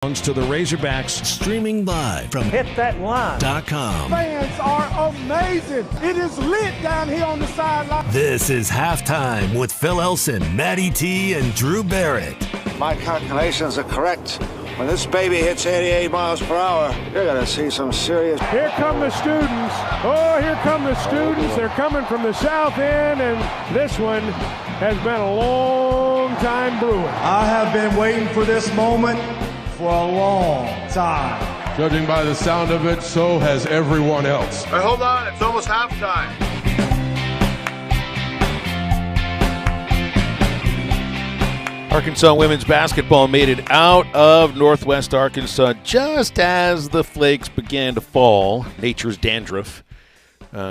To the Razorbacks, streaming live from hitthatline.com. Fans are amazing. It is lit down here on the sideline. This is Halftime with Phil Elson, Matty T, and Drew Barrett. My calculations are correct. When this baby hits 88 miles per hour, you're going to see some serious... Here come the students. Oh, here come the students. They're coming from the south end, and this one has been a long time brewing. I have been waiting for this moment for a long time. Judging by the sound of it, so has everyone else. Hey, hold on, it's almost halftime. Arkansas women's basketball made it out of Northwest Arkansas just as the flakes began to fall. Nature's dandruff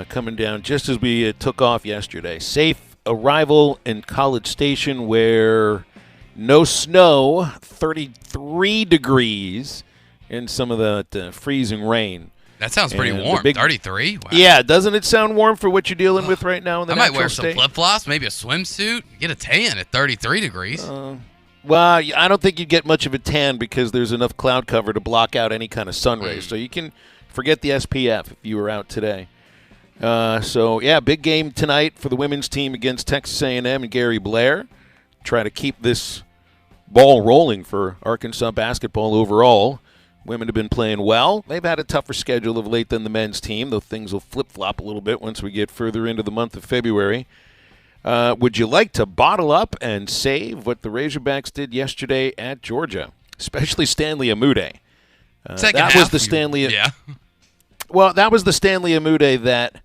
coming down just as we took off yesterday. Safe arrival in College Station where no snow, 33 degrees, and some of the freezing rain. That sounds pretty warm, 33? Wow. Yeah, doesn't it sound warm for what you're dealing with right now in the natural state? I might wear some flip-flops, maybe a swimsuit, get a tan at 33 degrees. Well, I don't think you'd get much of a tan because there's enough cloud cover to block out any kind of sun rays. So you can forget the SPF if you were out today. Big game tonight for the women's team against Texas A&M and Gary Blair. Try to keep this ball rolling for Arkansas basketball overall. Women have been playing well. They've had a tougher schedule of late than the men's team, though things will flip-flop a little bit once we get further into the month of February. Would you like to bottle up and save what the Razorbacks did yesterday at Georgia, especially Stanley Umude? That was the Stanley. Yeah. Well, that was the Stanley Umude that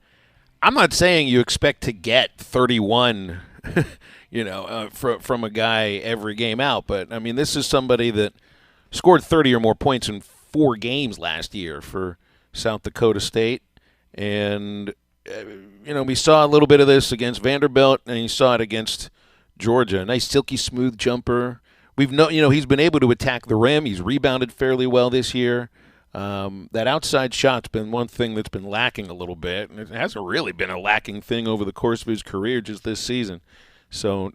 I'm not saying you expect to get 31 from a guy every game out. But, I mean, this is somebody that scored 30 or more points in 4 games last year for South Dakota State. And, we saw a little bit of this against Vanderbilt, and you saw it against Georgia. Nice, silky, smooth jumper. He's been able to attack the rim. He's rebounded fairly well this year. That outside shot's been one thing that's been lacking a little bit. And it hasn't really been a lacking thing over the course of his career just this season. So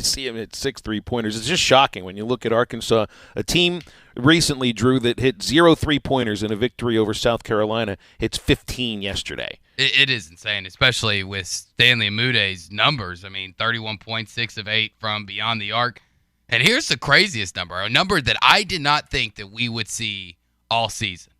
see him hit 6 3-pointers. It's just shocking when you look at Arkansas, a team recently, Drew, that hit 0 3-pointers in a victory over South Carolina. Hits 15 yesterday. It is insane, especially with Stanley Umude's numbers. I mean, 31.6 of 8 from beyond the arc. And here's the craziest number, a number that I did not think that we would see all season.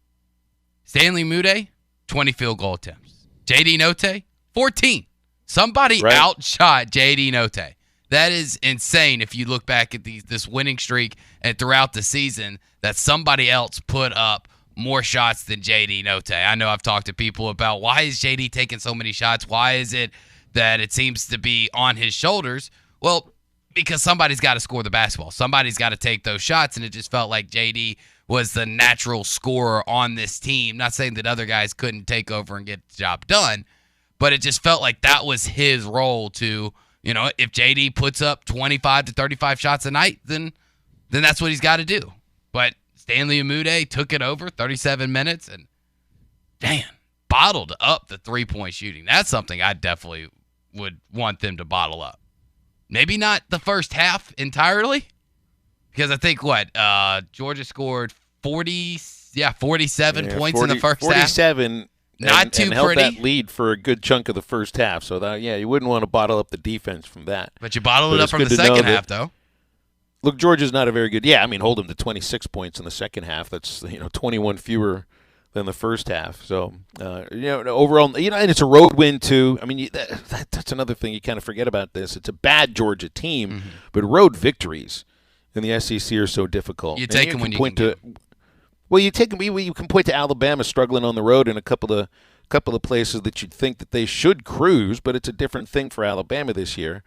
Stanley Umude, 20 field goal attempts. J.D. Notae, 14. Somebody outshot J.D. Notae. That is insane if you look back at this winning streak and throughout the season that somebody else put up more shots than J.D. Notae. I know I've talked to people about why is J.D. taking so many shots? Why is it that it seems to be on his shoulders? Well, because somebody's got to score the basketball. Somebody's got to take those shots, and it just felt like J.D. was the natural scorer on this team. Not saying that other guys couldn't take over and get the job done, but it just felt like that was his role to, if JD puts up 25 to 35 shots a night, then that's what he's got to do. But Stanley Umude took it over 37 minutes and, bottled up the three-point shooting. That's something I definitely would want them to bottle up. Maybe not the first half entirely, because I think Georgia scored 47 points in the first 47, half. 47. Not too held pretty. That lead for a good chunk of the first half. So, you wouldn't want to bottle up the defense from that. But you bottled it up from the second half, though. Look, Georgia's not a very good – hold them to 26 points in the second half. That's, 21 fewer than the first half. So, overall – and it's a road win, too. I mean, that's another thing you kind of forget about this. It's a bad Georgia team, but road victories in the SEC are so difficult. You take them when you can get them. Well, you can point to Alabama struggling on the road in a couple of places that you'd think that they should cruise, but it's a different thing for Alabama this year.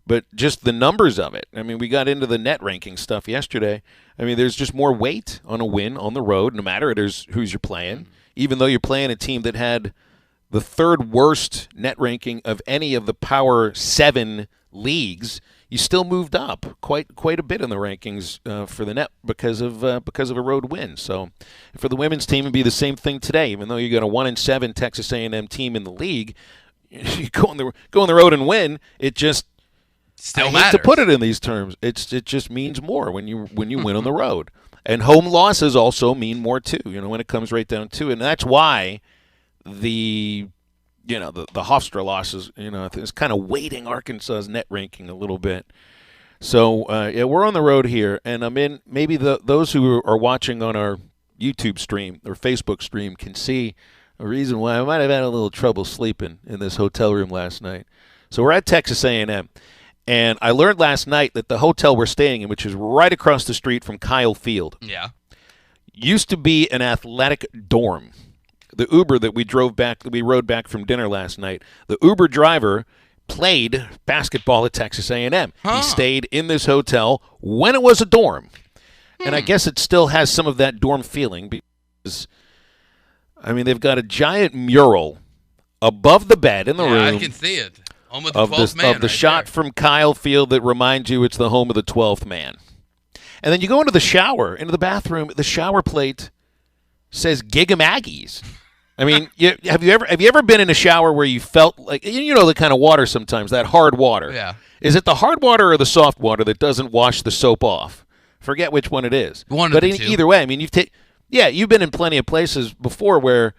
But just the numbers of it. I mean, we got into the net ranking stuff yesterday. I mean, there's just more weight on a win on the road, no matter who's you're playing. Even though you're playing a team that had the 3rd worst net ranking of any of the Power 7 leagues, you still moved up quite a bit in the rankings for the net because of a road win. So for the women's team, it'd be the same thing today. Even though you got a 1-7 Texas A&M team in the league, you go on the road and win. It just still I matters. hate to put it in these terms. It just means more when you win on the road. And home losses also mean more too, when it comes right down to it. And that's why the Hofstra losses, is kind of weighting Arkansas's net ranking a little bit. So, we're on the road here, and maybe those who are watching on our YouTube stream or Facebook stream can see a reason why I might have had a little trouble sleeping in this hotel room last night. So we're at Texas A&M. And I learned last night that the hotel we're staying in, which is right across the street from Kyle Field, used to be an athletic dorm. The Uber that we rode back from dinner last night, the Uber driver played basketball at Texas A&M. He stayed in this hotel when it was a dorm. And I guess it still has some of that dorm feeling because, they've got a giant mural above the bed in the room. I can see it. Home of the 12th man. Of the shot from Kyle Field that reminds you it's the home of the 12th man. And then you go into the shower, into the bathroom. The shower plate says "Gig 'em Aggies." Have you ever been in a shower where you felt like the kind of water sometimes, that hard water? Yeah. Is it the hard water or the soft water that doesn't wash the soap off? Forget which one it is. Either way, you've been in plenty of places before where,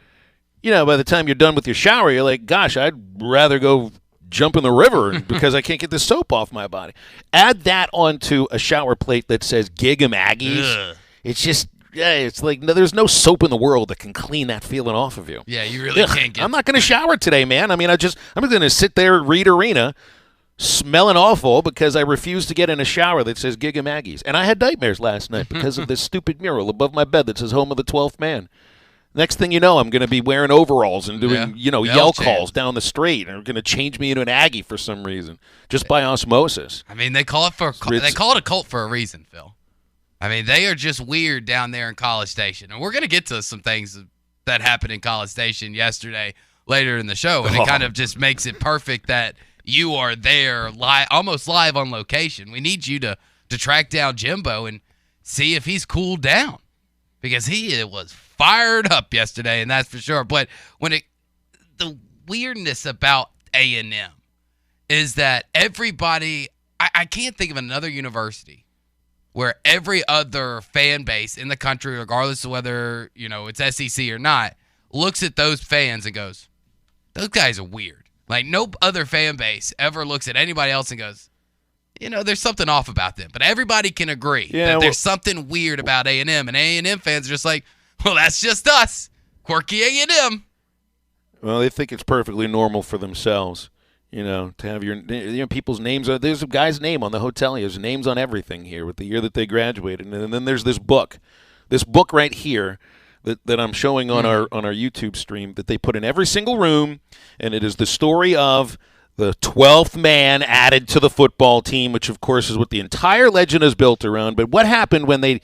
by the time you're done with your shower, you're like, gosh, I'd rather go jump in the river because I can't get the soap off my body. Add that onto a shower plate that says "Gig 'em Aggies." Ugh. It's just, it's like there's no soap in the world that can clean that feeling off of you. Yeah, you really can't get. I'm not going to shower today, man. I'm going to sit there, read Arena, smelling awful because I refuse to get in a shower that says "Gig 'em Aggies." And I had nightmares last night because of this stupid mural above my bed that says "Home of the 12th Man." Next thing you know, I'm going to be wearing overalls and doing, yell calls down the street, and are going to change me into an Aggie for some reason, just by osmosis. They call it a cult for a reason, Phil. They are just weird down there in College Station, and we're going to get to some things that happened in College Station yesterday later in the show, and it kind of just makes it perfect that you are there, almost live on location. We need you to track down Jimbo and see if he's cooled down, because he was fired up yesterday, and that's for sure. But the weirdness about A&M is that everybody, I can't think of another university where every other fan base in the country, regardless of whether it's SEC or not, looks at those fans and goes, those guys are weird. Like, no other fan base ever looks at anybody else and goes, there's something off about them. But everybody can agree that there's something weird about A&M, and A&M fans are just like, well, that's just us, quirky A&M. Well, they think it's perfectly normal for themselves, to have your people's names. There's a guy's name on the hotel. He has names on everything here with the year that they graduated, and then there's this book right here that I'm showing on our YouTube stream that they put in every single room, and it is the story of the 12th man added to the football team, which of course is what the entire legend is built around. But what happened when they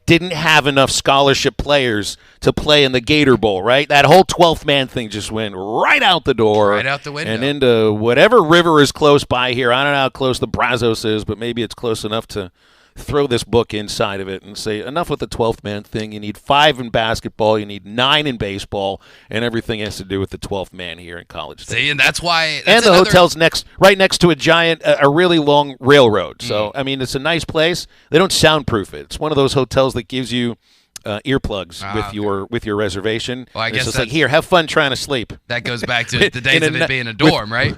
didn't have enough scholarship players to play in the Gator Bowl, right? That whole 12th man thing just went right out the door. Right out the window. And into whatever river is close by here. I don't know how close the Brazos is, but maybe it's close enough to throw this book inside of it and say, enough with the 12th man thing. You need 5 in basketball, you need 9 in baseball, and everything has to do with the 12th man here in College Station. See, and that's why. And the hotel's right next to a really long railroad. So, it's a nice place. They don't soundproof it. It's one of those hotels that gives you earplugs with your reservation. Well, I guess it's like, here, have fun trying to sleep. That goes back to the days of it being a dorm, right?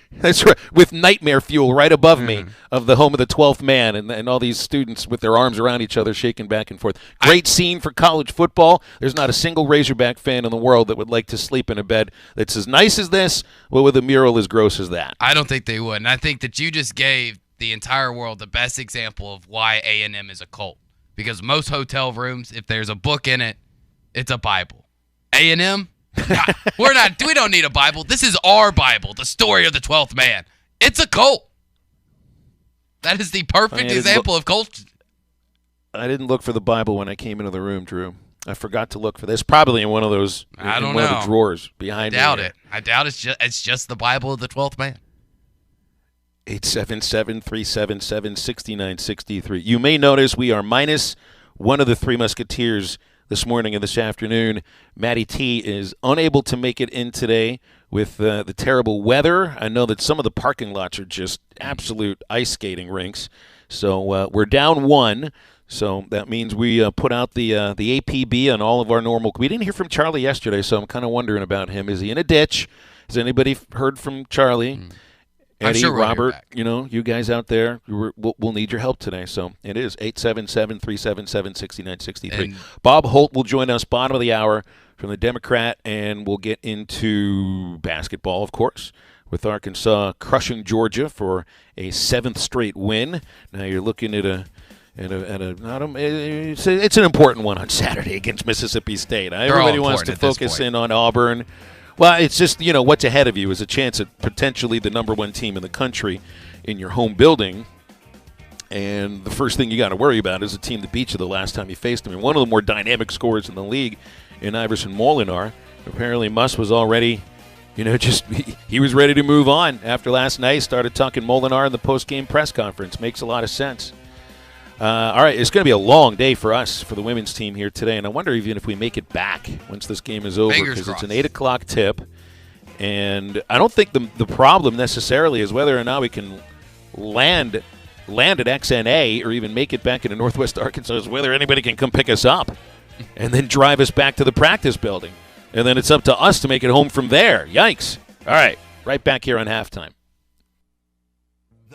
That's right, with nightmare fuel right above me of the home of the 12th man and all these students with their arms around each other shaking back and forth. Great scene for college football. There's not a single Razorback fan in the world that would like to sleep in a bed that's as nice as this, but with a mural as gross as that. I don't think they would, and I think that you just gave the entire world the best example of why A&M is a cult. Because most hotel rooms, if there's a book in it, it's a Bible. A&M? We don't need a Bible. This is our Bible, the story of the 12th man. It's a cult. That is the perfect example of cult. I didn't look for the Bible when I came into the room, Drew. I forgot to look for this. Probably in one of those one of the drawers behind me. I doubt it's just the Bible of the 12th man. 877-377-6963. You may notice we are minus one of the Three Musketeers this morning and this afternoon. Matty T is unable to make it in today with the terrible weather. I know that some of the parking lots are just absolute ice skating rinks. So we're down 1. So that means we put out the APB on all of our normal. We didn't hear from Charlie yesterday, so I'm kind of wondering about him. Is he in a ditch? Has anybody heard from Charlie? Eddie, sure Robert, you guys out there, we'll need your help today. So it is 877-377-6963. Bob Holt will join us bottom of the hour from the Democrat, and we'll get into basketball, of course, with Arkansas crushing Georgia for a 7th straight win. Now you're looking at it's an important one on Saturday against Mississippi State. Everybody wants to focus in on Auburn. Well, it's just, what's ahead of you is a chance at potentially the number 1 team in the country in your home building. And the first thing you got to worry about is a team that beat you the last time you faced them. And one of the more dynamic scorers in the league in Iverson Molinar. Apparently Muss was already, he was ready to move on after last night. Started talking Molinar in the post-game press conference. Makes a lot of sense. All right, it's going to be a long day for us, for the women's team here today, and I wonder even if we make it back once this game is over, because it's an 8 o'clock tip, and I don't think the problem necessarily is whether or not we can land at XNA or even make it back into Northwest Arkansas, is whether anybody can come pick us up and then drive us back to the practice building, and then it's up to us to make it home from there. Yikes. All right, right back here on halftime.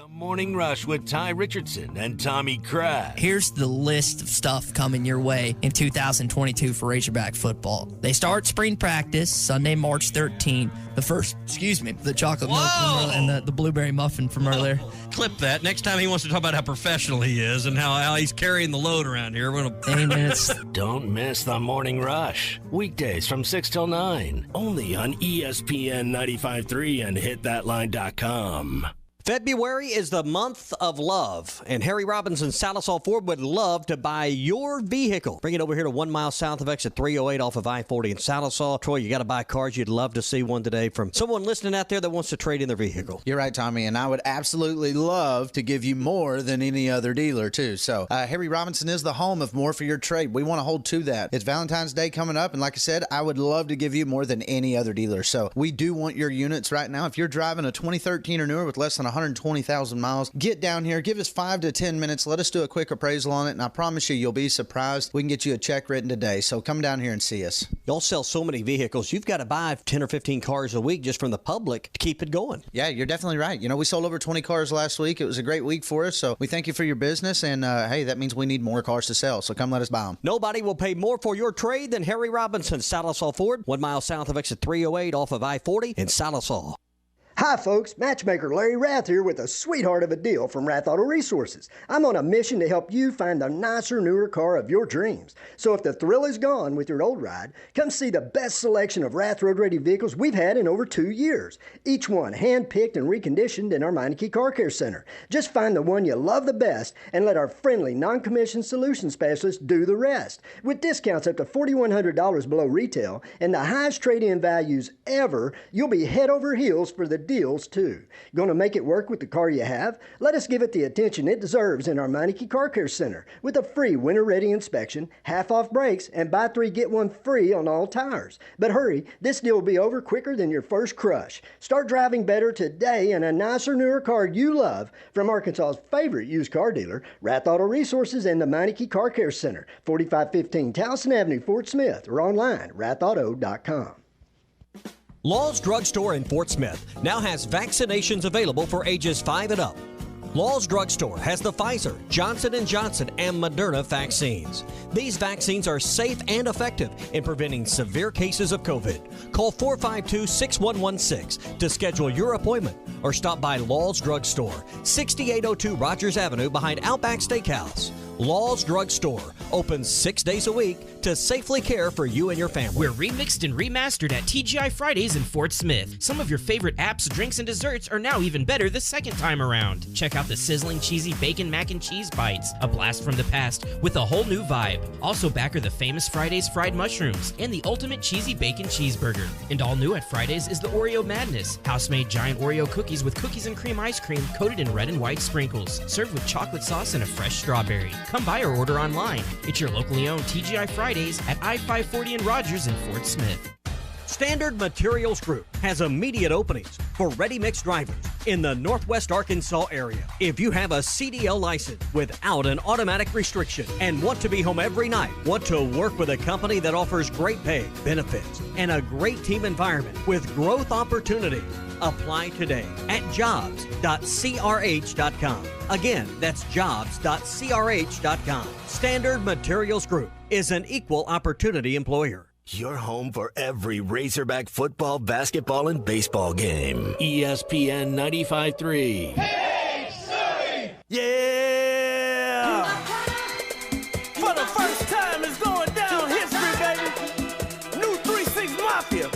Morning Rush with Ty Richardson and Tommy Craig. Here's the list of stuff coming your way in 2022 for Razorback football. They start spring practice Sunday, March 13th. The chocolate milk and the blueberry muffin from earlier. Clip that. Next time he wants to talk about how professional he is and how he's carrying the load around here, we're going to... 80 minutes. Don't miss the Morning Rush. Weekdays from 6 till 9. Only on ESPN 95.3 and hitthatline.com. February is the month of love, and Harry Robinson Salisal Ford would love to buy your vehicle. Bring it over here to 1 mile south of exit 308 off of I-40 in Salisal. Troy, you got to buy cars. You'd love to see one today from someone listening out there that wants to trade in their vehicle. You're right, Tommy, and I would absolutely love to give you more than any other dealer, too. So Harry Robinson is the home of more for your trade. We want to hold to that. It's Valentine's Day coming up, and like I said, I would love to give you more than any other dealer. So we do want your units right now. If you're driving a 2013 or newer with less than 120,000 miles, get down here, give us 5 to 10 minutes, let us do a quick appraisal on it, and I promise you'll be surprised. We can get you a check written today, so come down here and see us. Y'all sell so many vehicles, you've got to buy 10 or 15 cars a week just from the public to keep it going. Yeah, you're definitely right. We sold over 20 cars last week. It was a great week for us, so we thank you for your business, and hey, that means we need more cars to sell, so come let us buy them. Nobody will pay more for your trade than Harry Robinson, Salisal Ford, 1 mile south of exit 308 off of I-40 in Salisal. Hi folks, matchmaker Larry Rath here with a sweetheart of a deal from Rath Auto Resources. I'm on a mission to help you find the nicer, newer car of your dreams. So if the thrill is gone with your old ride, come see the best selection of Rath Road Ready vehicles we've had in over 2 years. Each one hand-picked and reconditioned in our Meineke Car Care Center. Just find the one you love the best and let our friendly, non-commissioned solution specialists do the rest. With discounts up to $4,100 below retail and the highest trade-in values ever, you'll be head over heels for the deals too. Gonna make it work with the car you have? Let us give it the attention it deserves in our Meineke Car Care Center with a free winter-ready inspection, half-off brakes, and buy 3 get 1 free on all tires. But hurry, this deal will be over quicker than your first crush. Start driving better today in a nicer, newer car you love from Arkansas's favorite used car dealer, Rath Auto Resources and the Meineke Car Care Center, 4515 Towson Avenue, Fort Smith, or online, rathauto.com. Law's Drug Store in Fort Smith now has vaccinations available for ages 5 and up. Law's Drug Store has the Pfizer, Johnson & Johnson, and Moderna vaccines. These vaccines are safe and effective in preventing severe cases of COVID. Call 452-6116 to schedule your appointment or stop by Law's Drug Store, 6802 Rogers Avenue behind Outback Steakhouse. Law's Drug Store opens 6 days a week to safely care for you and your family. We're remixed and remastered at TGI Fridays in Fort Smith. Some of your favorite apps, drinks, and desserts are now even better the second time around. Check out the sizzling cheesy bacon mac and cheese bites, a blast from the past with a whole new vibe. Also back are the famous Fridays fried mushrooms and the ultimate cheesy bacon cheeseburger. And all new at Fridays is the Oreo Madness, house-made giant Oreo cookies with cookies and cream ice cream coated in red and white sprinkles, served with chocolate sauce and a fresh strawberry. Come by or order online. It's your locally owned TGI Fridays at I-540 and Rogers in Fort Smith. Standard Materials Group has immediate openings for ready-mix drivers, in the Northwest Arkansas area. If you have a CDL license without an automatic restriction and want to be home every night, want to work with a company that offers great pay, benefits, and a great team environment with growth opportunity, apply today at jobs.crh.com. Again, that's jobs.crh.com. Standard Materials Group is an equal opportunity employer. Your home for every Razorback football, basketball, and baseball game. ESPN 95.3. Hey, Surrey! Yeah! For the first time, it's going down history, baby. New 3-6 Mafia,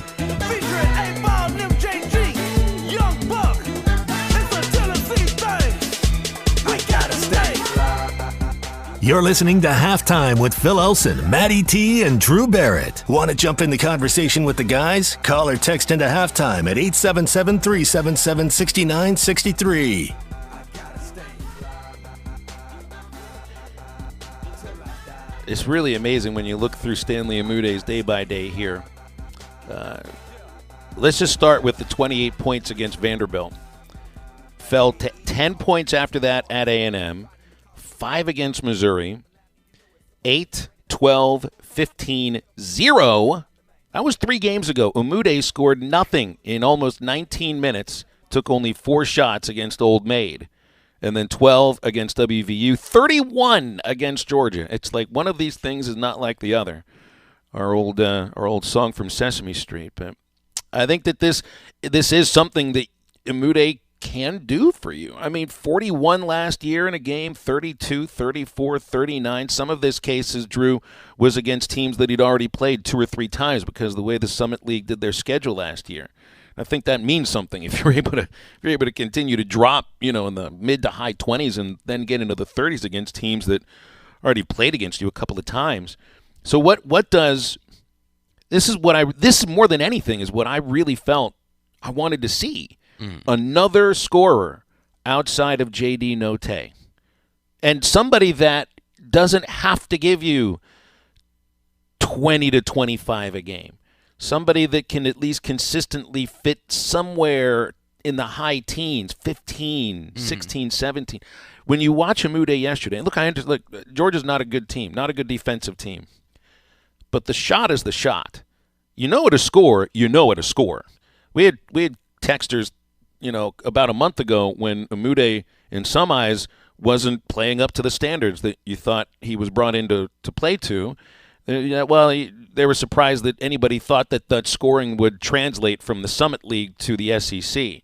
featuring 8-Ball and MJG, Young Buck. It's a Tennessee thing. We gotta stay. You're listening to Halftime with Phil Olsen, Matty T, and Drew Barrett. Want to jump in the conversation with the guys? Call or text into Halftime at 877-377-6963. It's really amazing when you look through Stanley Umude's day by day here. Let's just start with the 28 points against Vanderbilt. Fell to 10 points after that at A&M. 5 against Missouri, 8, 12, 15, 0. That was 3 games ago. Umude scored nothing in almost 19 minutes, took only 4 shots against Old Maid, and then 12 against WVU, 31 against Georgia. It's like one of these things is not like the other. Our old song from Sesame Street. But I think that this is something that Umude can do for you. I mean, 41 last year in a game, 32, 34, 39. Some of this cases, Drew, was against teams that he'd already played 2 or 3 times because of the way the Summit League did their schedule last year. I think that means something if you're able to continue to drop, in the mid to high 20s and then get into the 30s against teams that already played against you a couple of times. So what does this is more than anything is what I really felt I wanted to see. Another scorer outside of J.D. Notte. And somebody that doesn't have to give you 20 to 25 a game. Somebody that can at least consistently fit somewhere in the high teens, 15, 16, 17. When you watch Umude yesterday, and look, Georgia's not a good team, not a good defensive team. But the shot is the shot. You know how to score, you know how to score. We had texters about a month ago when Umude, in some eyes, wasn't playing up to the standards that you thought he was brought in to play to. They were surprised that anybody thought that scoring would translate from the Summit League to the SEC.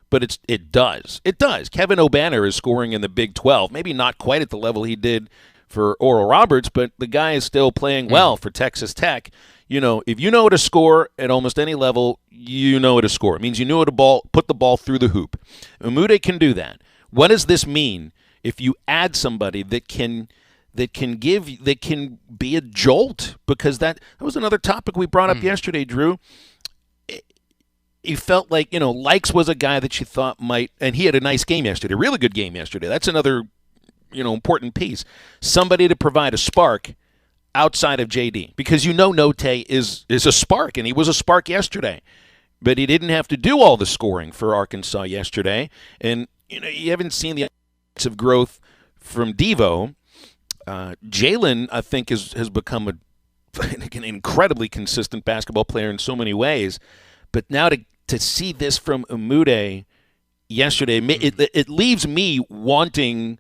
But it does. It does. Kevin O'Banner is scoring in the Big 12. Maybe not quite at the level he did for Oral Roberts, but the guy is still playing well for Texas Tech. If you know how to score at almost any level, you know how to score. It means you know how to put the ball through the hoop. Umude can do that. What does this mean if you add somebody that can be a jolt? Because that was another topic we brought up yesterday, Drew. You felt like, Likes was a guy that you thought might, and he had a nice game yesterday, a really good game yesterday. That's another, important piece. Somebody to provide a spark outside of JD, because Notte is a spark, and he was a spark yesterday. But he didn't have to do all the scoring for Arkansas yesterday. And, you haven't seen the of growth from Devo. Jalen, I think, has become an incredibly consistent basketball player in so many ways. But now to see this from Umude yesterday, it leaves me wanting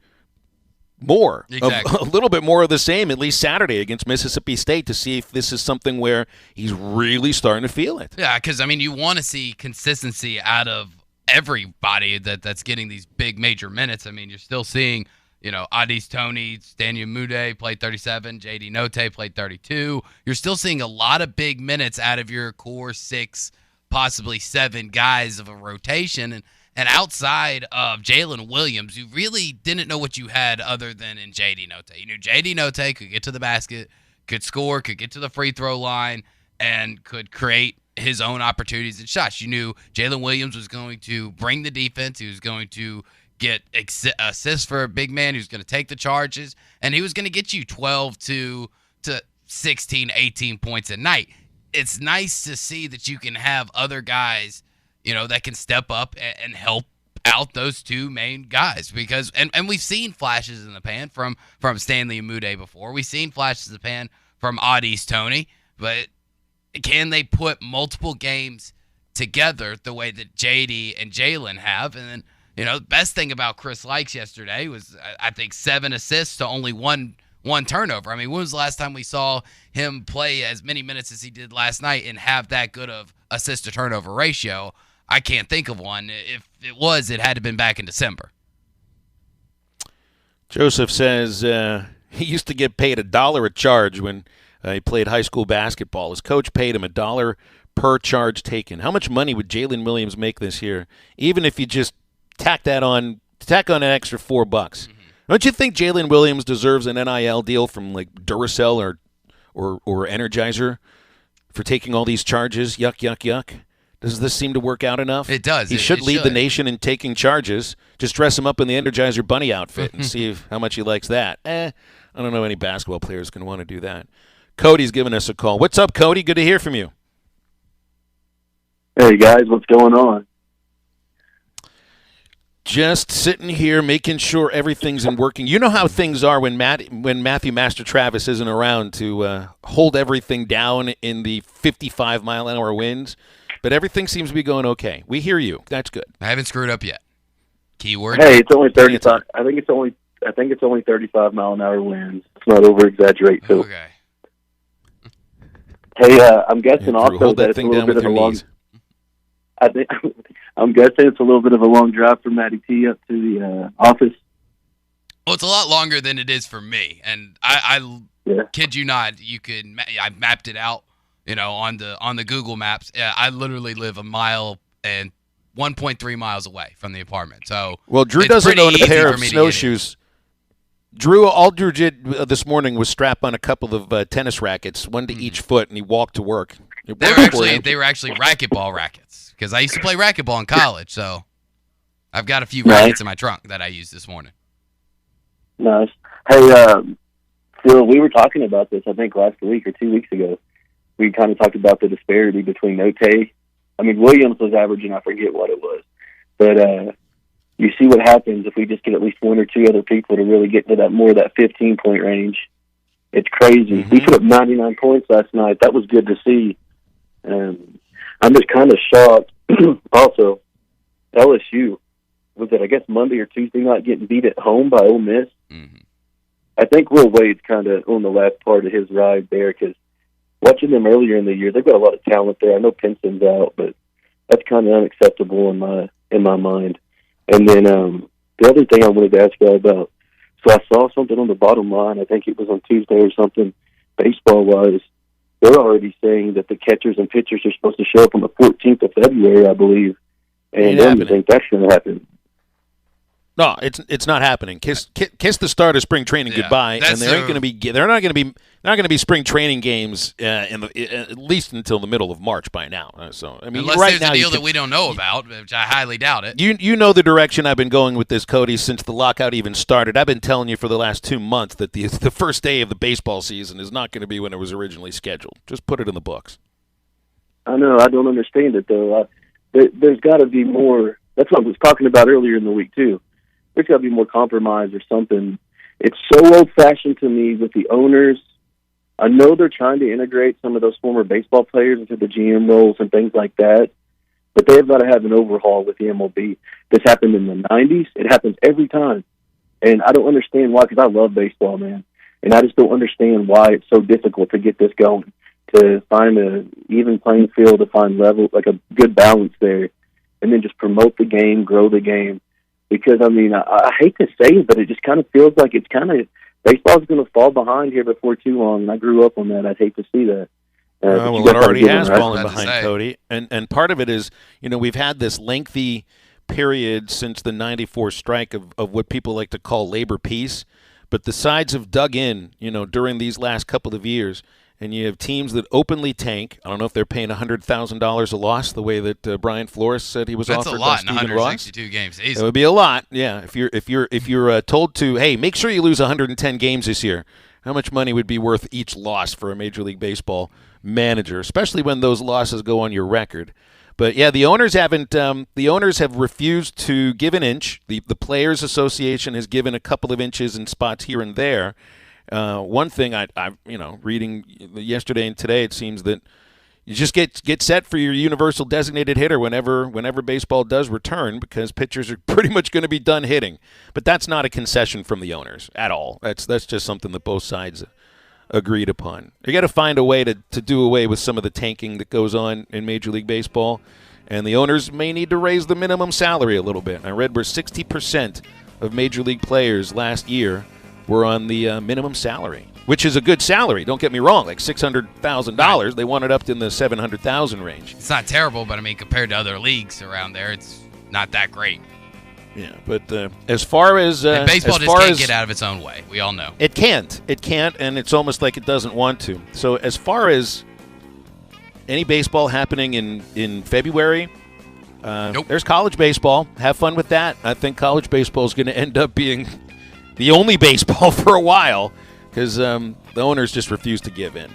more, exactly. A little bit more of the same, at least Saturday against Mississippi State, to see if this is something where he's really starting to feel it. Yeah, because, you want to see consistency out of everybody that's getting these big major minutes. You're still seeing, Adis Tony, Stanley Umude played 37, J.D. Notte played 32. You're still seeing a lot of big minutes out of your core 6, possibly 7 guys of a rotation. And outside of Jalen Williams, you really didn't know what you had other than in J.D. Notte. You knew J.D. Notte could get to the basket, could score, could get to the free throw line, and could create his own opportunities and shots. You knew Jalen Williams was going to bring the defense. He was going to get assists for a big man. He was going to take the charges, and he was going to get you 12 to 16, 18 points a night. It's nice to see that you can have other guys, that can step up and help out those two main guys because and we've seen flashes in the pan from Stanley Umude before. We've seen flashes in the pan from Audie's Tony, but can they put multiple games together the way that JD and Jalen have? And then, the best thing about Chris Likes yesterday was, I think, 7 assists to only one turnover. I mean, when was the last time we saw him play as many minutes as he did last night and have that good of assist to turnover ratio? I can't think of one. If it was, it had to have been back in December. Joseph says he used to get paid $1 a charge when he played high school basketball. His coach paid him $1 per charge taken. How much money would Jalen Williams make this year, even if you just tack on an extra $4? Mm-hmm. Don't you think Jalen Williams deserves an NIL deal from like Duracell or Energizer for taking all these charges? Yuck, yuck, yuck. Does this seem to work out enough? It does. He should lead the nation in taking charges. Just dress him up in the Energizer Bunny outfit and see how much he likes that. I don't know any basketball players going to want to do that. Cody's giving us a call. What's up, Cody? Good to hear from you. Hey, guys. What's going on? Just sitting here making sure everything's in working. You know how things are when Matthew Master Travis isn't around to hold everything down in the 55-mile-an-hour winds. But everything seems to be going okay. We hear you. That's good. I haven't screwed up yet. Keyword. Hey, it's only 35. I think it's only 35-mile-an-hour winds. Let's not over-exaggerate. So. Okay. Hey, I'm guessing also that it's a little bit of a long. I'm guessing it's a little bit of a long drive from Matty T up to the office. Well, it's a lot longer than it is for me, and I kid you not. I mapped it out. On the Google Maps, I literally live a mile and 1.3 miles away from the apartment. So, well, Drew doesn't own a pair of snowshoes. All Drew did this morning was strap on a couple of tennis rackets, one to each foot, and he walked to work. They were actually racquetball rackets because I used to play racquetball in college. So, I've got a few rackets in my trunk that I used this morning. Nice. Hey, Phil, we were talking about this, I think, last week or 2 weeks ago. We kind of talked about the disparity between Williams was averaging, I forget what it was. But you see what happens if we just get at least one or two other people to really get into that 15-point range. It's crazy. Mm-hmm. We put up 99 points last night. That was good to see. I'm just kind of shocked. Also, LSU, was it, I guess, Monday or Tuesday night getting beat at home by Ole Miss? Mm-hmm. I think Will Wade's kind of on the last part of his ride there because watching them earlier in the year, they've got a lot of talent there. I know Pinson's out, but that's kind of unacceptable in my mind. And then the other thing I wanted to ask you about, so I saw something on the bottom line, I think it was on Tuesday or something, baseball-wise. They're already saying that the catchers and pitchers are supposed to show up on the 14th of February, I believe. And I don't think that's going to happen. No, it's not happening. Kiss the start of spring training goodbye, and they're not going to be spring training games at least until the middle of March by now. So I mean, unless right there's now a deal that we don't know about, which I highly doubt it. You know the direction I've been going with this, Cody, since the lockout even started. I've been telling you for the last 2 months that the first day of the baseball season is not going to be when it was originally scheduled. Just put it in the books. I know. I don't understand it though. There's got to be more. That's what I was talking about earlier in the week too. There's got to be more compromise or something. It's so old-fashioned to me with the owners. I know they're trying to integrate some of those former baseball players into the GM roles and things like that, but they've got to have an overhaul with the MLB. This happened in the 90s. It happens every time. And I don't understand why, because I love baseball, man. And I just don't understand why it's so difficult to get this going, to find an even playing field, to find level, like a good balance there, and then just promote the game, grow the game. Because, I mean, I hate to say it, but it just kind of feels like baseball's going to fall behind here before too long. And I grew up on that. I'd hate to see that. Well, it already has fallen behind, Cody. And part of it is, we've had this lengthy period since the 94 strike of what people like to call labor peace. But the sides have dug in, during these last couple of years. And you have teams that openly tank. I don't know if they're paying $100,000 a loss, the way that Brian Flores said he was offered by Stephen Ross. That's a lot in 162 games. Easy. It would be a lot, yeah. If you're told to, hey, make sure you lose 110 games this year, how much money would be worth each loss for a Major League Baseball manager, especially when those losses go on your record? But yeah, the owners haven't. The owners have refused to give an inch. The Players Association has given a couple of inches in spots here and there. One thing I reading yesterday and today, it seems that you just get set for your universal designated hitter whenever baseball does return, because pitchers are pretty much going to be done hitting. But that's not a concession from the owners at all. That's just something that both sides agreed upon. You got to find a way to do away with some of the tanking that goes on in Major League Baseball, and the owners may need to raise the minimum salary a little bit. I read where 60% of Major League players last year were on the minimum salary, which is a good salary. Don't get me wrong, like $600,000. They want it up in the $700,000 range. It's not terrible, but I mean, compared to other leagues around there, it's not that great. Yeah, but as far as and baseball as just can't get out of its own way. We all know it can't, and it's almost like it doesn't want to. So as far as any baseball happening in February, nope. There's college baseball. Have fun with that. I think college baseball is going to end up being the only baseball for a while, because the owners just refuse to give in.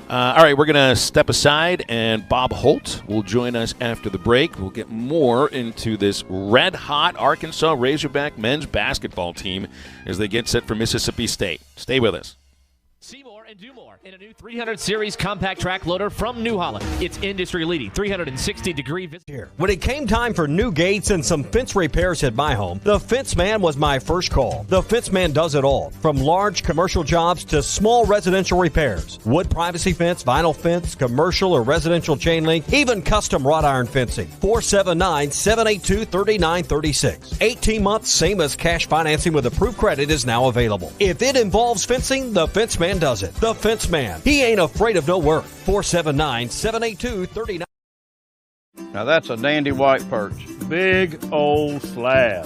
All right, we're going to step aside, and Bob Holt will join us after the break. We'll get more into this red-hot Arkansas Razorback men's basketball team as they get set for Mississippi State. Stay with us. See more and do more in a new 300 Series compact track loader from New Holland. It's industry-leading 360-degree vision. When it came time for new gates and some fence repairs at my home, the Fence Man was my first call. The Fence Man does it all, from large commercial jobs to small residential repairs. Wood privacy fence, vinyl fence, commercial or residential chain link, even custom wrought iron fencing. 479-782-3936. 18 months, same as cash financing with approved credit, is now available. If it involves fencing, the Fence Man does it. The Fence Man. He ain't afraid of no work. 479-782-3936. Now that's a dandy white perch. Big old slab.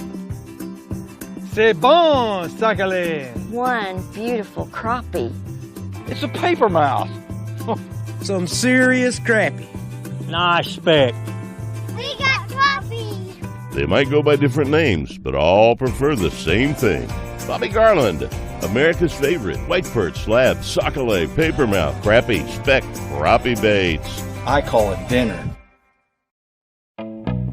C'est bon, sacalé. One beautiful crappie. It's a paper mouse. Some serious crappie. Nice speck. We got crappie. They might go by different names, but all prefer the same thing. Bobby Garland, America's favorite white perch, slab, sockeye, papermouth, crappie, speck, crappie baits. I call it dinner.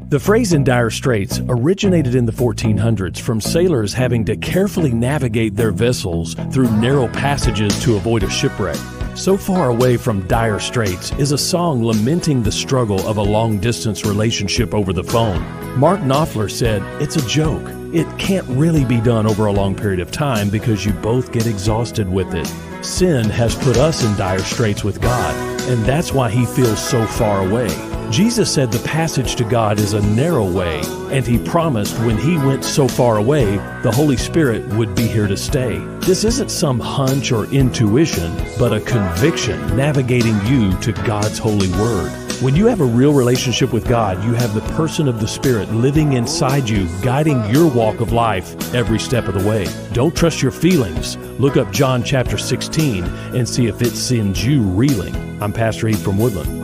The phrase in dire straits originated in the 1400s from sailors having to carefully navigate their vessels through narrow passages to avoid a shipwreck. So Far Away from Dire Straits is a song lamenting the struggle of a long-distance relationship over the phone. Mark Knopfler said, "It's a joke. It can't really be done over a long period of time because you both get exhausted with it. Sin has put us in dire straits with God, and that's why He feels so far away." Jesus said the passage to God is a narrow way, and He promised when He went so far away, the Holy Spirit would be here to stay. This isn't some hunch or intuition, but a conviction navigating you to God's holy word. When you have a real relationship with God, you have the person of the Spirit living inside you, guiding your walk of life every step of the way. Don't trust your feelings. Look up John chapter 16 and see if it sends you reeling. I'm Pastor Eve from Woodland.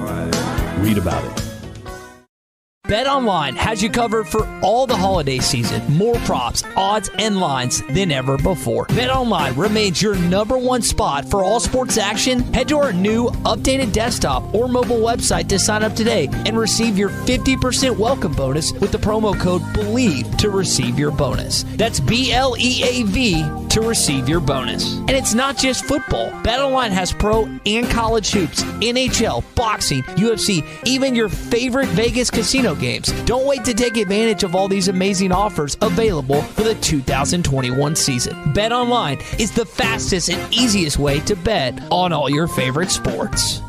Read about it. BetOnline has you covered for all the holiday season. More props, odds, and lines than ever before. BetOnline remains your #1 spot for all sports action. Head to our new updated desktop or mobile website to sign up today and receive your 50% welcome bonus with the promo code BELIEVE to receive your bonus. That's BLEAV to receive your bonus. And it's not just football. BetOnline has pro and college hoops, NHL, boxing, UFC, even your favorite Vegas casino games. Don't wait to take advantage of all these amazing offers available for the 2021 season. BetOnline is the fastest and easiest way to bet on all your favorite sports.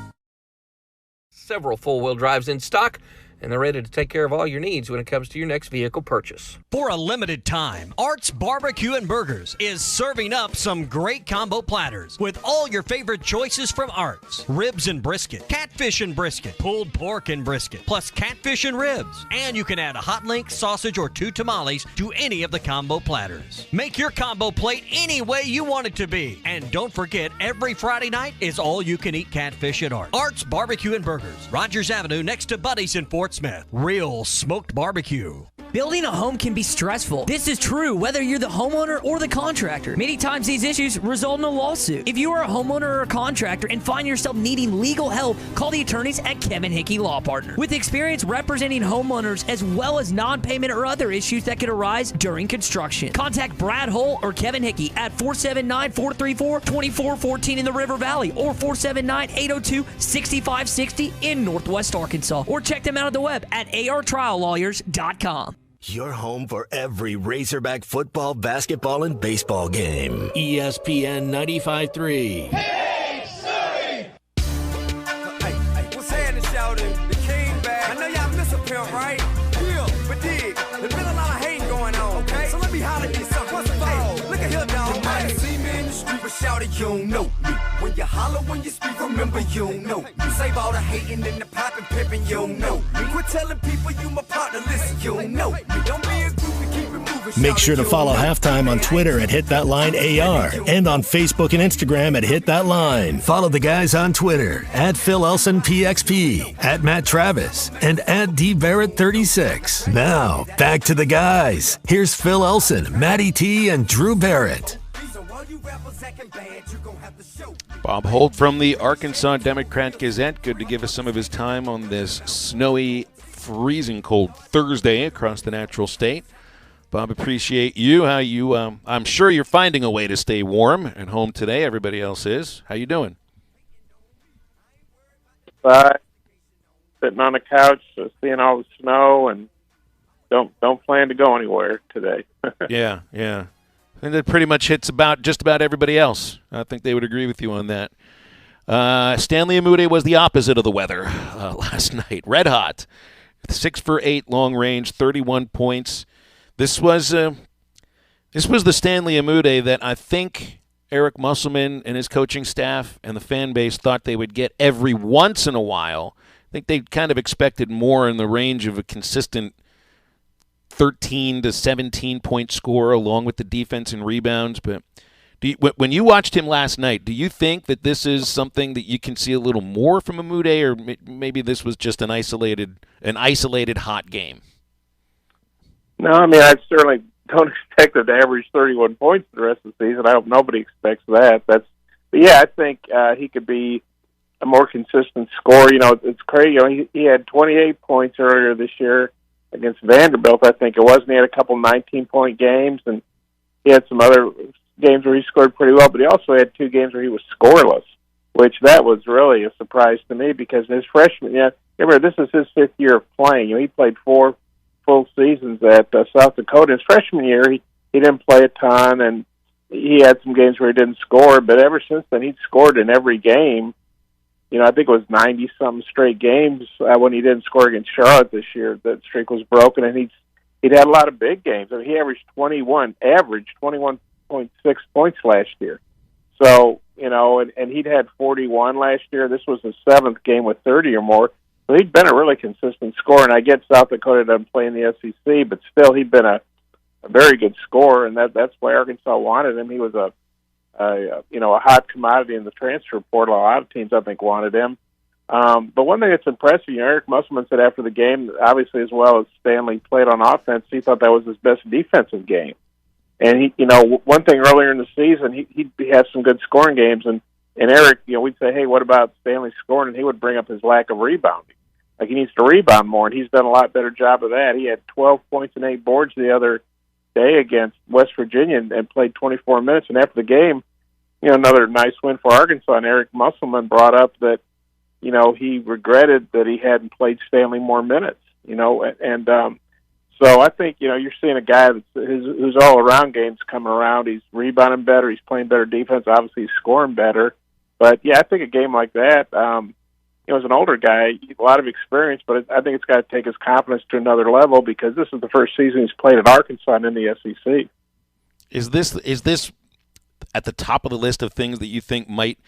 Several four-wheel drives in stock, and they're ready to take care of all your needs when it comes to your next vehicle purchase. For a limited time, Art's Barbecue and Burgers is serving up some great combo platters with all your favorite choices from Art's. Ribs and brisket, catfish and brisket, pulled pork and brisket, plus catfish and ribs. And you can add a hot link, sausage, or 2 tamales to any of the combo platters. Make your combo plate any way you want it to be. And don't forget, every Friday night is all-you-can-eat catfish at Art's Barbecue and Burgers, Rogers Avenue next to Buddy's in Fort Smith. Real smoked barbecue. Building a home can be stressful. This is true whether you're the homeowner or the contractor. Many times these issues result in a lawsuit. If you are a homeowner or a contractor and find yourself needing legal help, call the attorneys at Kevin Hickey Law Partner. With experience representing homeowners as well as non-payment or other issues that could arise during construction. Contact Brad Holt or Kevin Hickey at 479-434-2414 in the River Valley or 479-802-6560 in Northwest Arkansas. Or check them out on the web at artriallawyers.com. Your home for every Razorback football, basketball, and baseball game. ESPN 95.3. Hey, what's happening, shouting? The king back. I know y'all miss a pimp, right? Yeah, but dig, there's been a lot of hating going on, okay? So let me holler at you something. First of all, look at here, dog. You might see me in the street, but shout it, you don't know me. When you holler, when you speak, remember you don't know me. You save all the hating and the popping, pimping, you don't know me. Quit telling people you my partner, listen, you don't know me. Don't be a groupie, keep it moving. Make sure to follow Halftime on Twitter at HitThatLineAR and on Facebook and Instagram at HitThatLine. Follow the guys on Twitter at PhilElsonPXP, at Matt Travis, and at DBarrett36. Now, back to the guys. Here's Phil Elson, Matty T, and Drew Barrett. Bob Holt from the Arkansas Democrat-Gazette. Good to give us some of his time on this snowy, freezing cold Thursday across the natural state. Bob, appreciate you. How you? I'm sure you're finding a way to stay warm at home today. Everybody else is. How you doing? Sitting on the couch, seeing all the snow, and don't plan to go anywhere today. Yeah. And it pretty much hits just about everybody else. I think they would agree with you on that. Stanley Umude was the opposite of the weather last night. Red hot. 6 for 8 long range, 31 points. This was the Stanley Umude that I think Eric Musselman and his coaching staff and the fan base thought they would get every once in a while. I think they kind of expected more in the range of a consistent 13 to 17 point score along with the defense and rebounds. But when you watched him last night, do you think that this is something that you can see a little more from Umude, or maybe this was just an isolated hot game? No, I mean, I certainly don't expect him to average 31 points for the rest of the season. I hope nobody expects that. But yeah, I think he could be a more consistent scorer. You know, it's crazy. You know, he had 28 points earlier this year against Vanderbilt, I think it was, and he had a couple 19-point games, and he had some other games where he scored pretty well, but he also had 2 games where he was scoreless, which that was really a surprise to me because in his freshman year, remember, this is his 5th year of playing. You know, he played 4 full seasons at South Dakota. His freshman year, he didn't play a ton, and he had some games where he didn't score, but ever since then, he'd scored in every game. You know, I think it was 90-something straight games when he didn't score against Charlotte this year. That streak was broken, and he'd had a lot of big games. I mean, he averaged 21.6 points last year. So, you know, and he'd had 41 last year. This was his 7th game with 30 or more. So he'd been a really consistent scorer. And I get South Dakota doesn't play in the SEC, but still he'd been a very good scorer, and that's why Arkansas wanted him. He was a hot commodity in the transfer portal. A lot of teams, I think, wanted him. But one thing that's impressive, you know, Eric Musselman said after the game, obviously as well as Stanley played on offense, he thought that was his best defensive game. And he, you know, one thing earlier in the season, he'd have some good scoring games, and Eric, you know, we'd say, hey, what about Stanley scoring? And he would bring up his lack of rebounding. Like, he needs to rebound more, and he's done a lot better job of that. He had 12 points and 8 boards the other day against West Virginia and played 24 minutes. And after the game, you know, another nice win for Arkansas, and Eric Musselman brought up that, you know, he regretted that he hadn't played Stanley more minutes, you know, and so I think, you know, you're seeing a guy whose all-around game's coming around. He's rebounding better. He's playing better defense. Obviously, he's scoring better. But, yeah, I think a game like that, you know, as an older guy, a lot of experience, but I think it's got to take his confidence to another level because this is the first season he's played at Arkansas and in the SEC. Is this at the top of the list of things that you think might,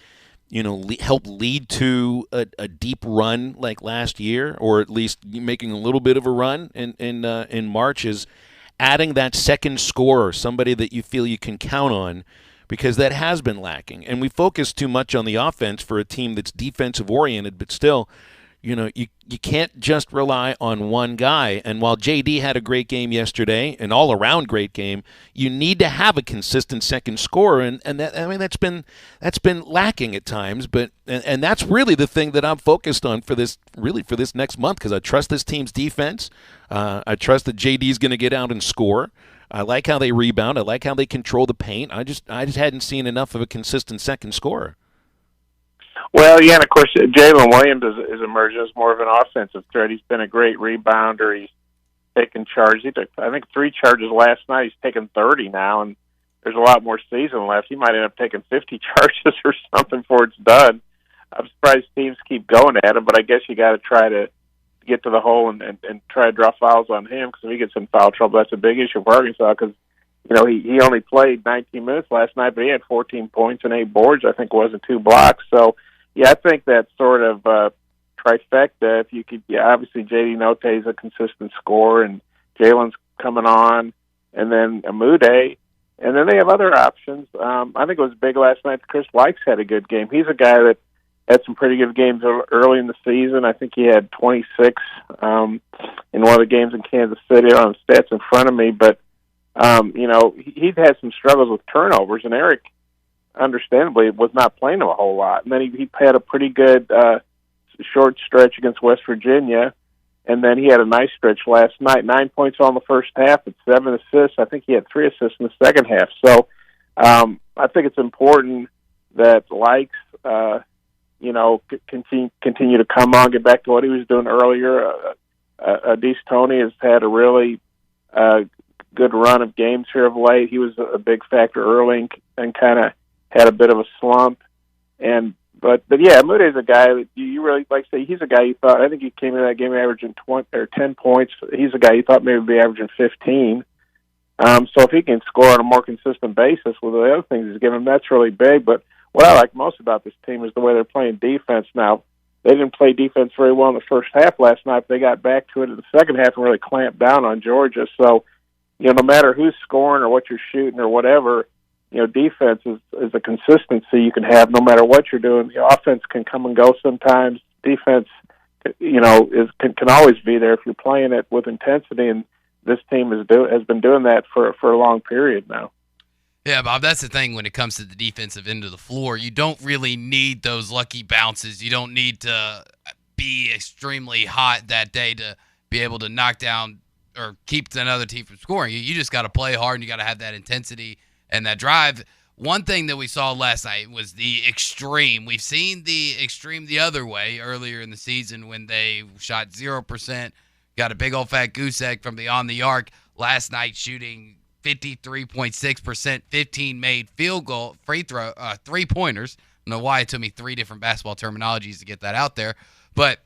you know, help lead to a deep run like last year, or at least making a little bit of a run in March, is adding that second scorer, somebody that you feel you can count on, because that has been lacking. And we focus too much on the offense for a team that's defensive oriented, but still, you can't just rely on one guy. And while JD had a great game yesterday, an all-around great game, you need to have a consistent second scorer, and that's been lacking at times. But and that's really the thing that I'm focused on for this next month, because I trust this team's defense. I trust that JD's going to get out and score. I like how they rebound. I like how they control the paint. I just hadn't seen enough of a consistent second scorer. Well, yeah, and of course, Jalen Williams is emerging as more of an offensive threat. He's been a great rebounder. He's taken charges. He took, I think, 3 charges last night. He's taken 30 now, and there's a lot more season left. He might end up taking 50 charges or something before it's done. I'm surprised teams keep going at him, but I guess you got to try to get to the hole and try to draw fouls on him, because if he gets in foul trouble, that's a big issue for Arkansas, because he only played 19 minutes last night, but he had 14 points and 8 boards, I think it was, and 2 blocks. So, yeah, I think that sort of trifecta, if you could, obviously J.D. Note is a consistent scorer, and Jalen's coming on, and then Umude, and then they have other options. I think it was big last night. Chris Wykes had a good game. He's a guy that had some pretty good games early in the season. I think he had 26 in one of the games in Kansas City. On the stats in front of me, but he'd had some struggles with turnovers, and Eric, understandably, was not playing him a whole lot. And then he had a pretty good short stretch against West Virginia, and then he had a nice stretch last night. 9 points on the first half, and 7 assists. I think he had 3 assists in the second half. So I think it's important that Likes, continue to come on, get back to what he was doing earlier. Adese Toney has had a really good run of games here of late. He was a big factor early and kind of had a bit of a slump. But yeah, Umude is a guy that you really, like say, he's a guy you thought, I think he came in that game averaging 10 points. He's a guy you thought maybe would be averaging 15. So if he can score on a more consistent basis with the other things he's given, that's really big. But what I like most about this team is the way they're playing defense now. They didn't play defense very well in the first half last night, but they got back to it in the second half and really clamped down on Georgia. So, no matter who's scoring or what you're shooting or whatever, defense is a consistency you can have no matter what you're doing. The offense can come and go sometimes. Defense, can always be there if you're playing it with intensity, and this team has been doing that for a long period now. Yeah, Bob, that's the thing when it comes to the defensive end of the floor. You don't really need those lucky bounces. You don't need to be extremely hot that day to be able to knock down or keep another team from scoring. You just got to play hard, and you got to have that intensity and that drive. One thing that we saw last night was the extreme. We've seen the extreme the other way earlier in the season when they shot 0%, got a big old fat goose egg from beyond the arc. Last night shooting 53.6%, 15 made field goal, free throw, 3-pointers. I don't know why it took me 3 different basketball terminologies to get that out there, but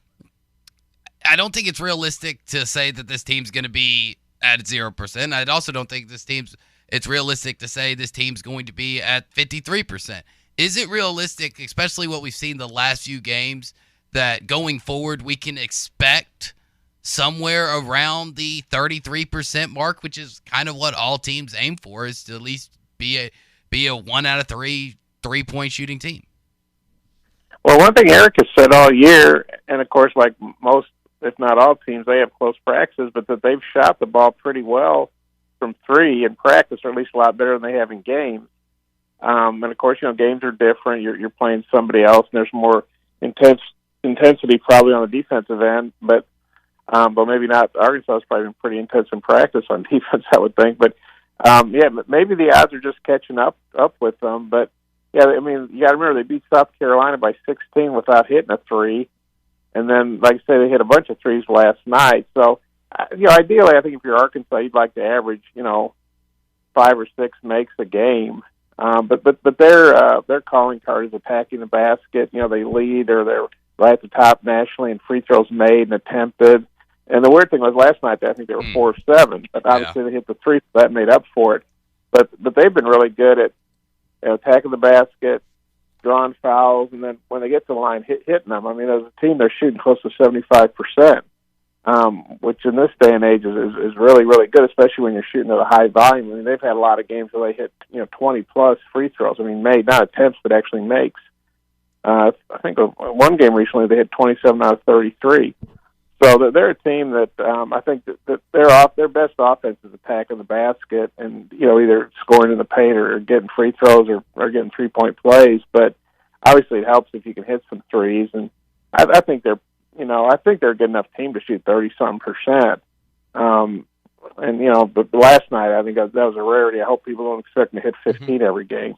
I don't think it's realistic to say that this team's going to be at 0%. I also don't think it's realistic to say this team's going to be at 53%. Is it realistic, especially what we've seen the last few games, that going forward we can expect somewhere around the 33% mark, which is kind of what all teams aim for, is to at least be a 1 out of 3 3-point shooting team? Well, one thing Eric has said all year, and of course, like most, if not all teams, they have close practices, but that they've shot the ball pretty well from 3 in practice, or at least a lot better than they have in games. And of course, games are different. You're playing somebody else, and there's more intensity probably on the defensive end, but maybe not. Arkansas has probably been pretty intense in practice on defense, I would think. But maybe the odds are just catching up with them. But yeah, I mean, you got to remember they beat South Carolina by 16 without hitting a 3, and then, like I say, they hit a bunch of 3s last night. So, ideally, I think if you're Arkansas, you'd like to average 5 or 6 makes a game. But their calling card is attacking the basket. They lead, or they're right at the top nationally in free throws made and attempted. And the weird thing was last night, I think they were 4 of 7, but obviously they hit the 3, so that made up for it. But they've been really good at attacking the basket, drawing fouls, and then when they get to the line, hitting them. I mean, as a team, they're shooting close to 75%, which in this day and age is really, really good, especially when you're shooting at a high volume. I mean, they've had a lot of games where they hit 20-plus free throws. I mean, made, not attempts, but actually makes. I think one game recently they had 27 out of 33. So they're a team that I think that their best offense is attacking the basket and either scoring in the paint or getting free throws or getting 3-point plays. But obviously it helps if you can hit some threes. And I think they're a good enough team to shoot 30-something%. But last night I think that was a rarity. I hope people don't expect them to hit 15 every game.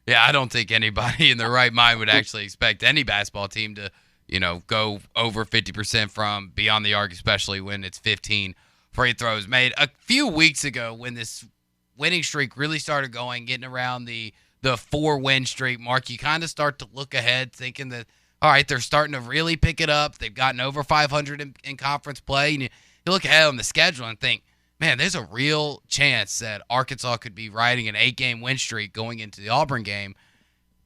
Yeah, I don't think anybody in their right mind would actually expect any basketball team to go over 50% from beyond the arc, especially when it's 15 free throws made. A few weeks ago when this winning streak really started going, getting around the 4-win streak mark, you kind of start to look ahead thinking that, all right, they're starting to really pick it up. They've gotten over 500 in conference play. And you look ahead on the schedule and think, man, there's a real chance that Arkansas could be riding an 8-game win streak going into the Auburn game.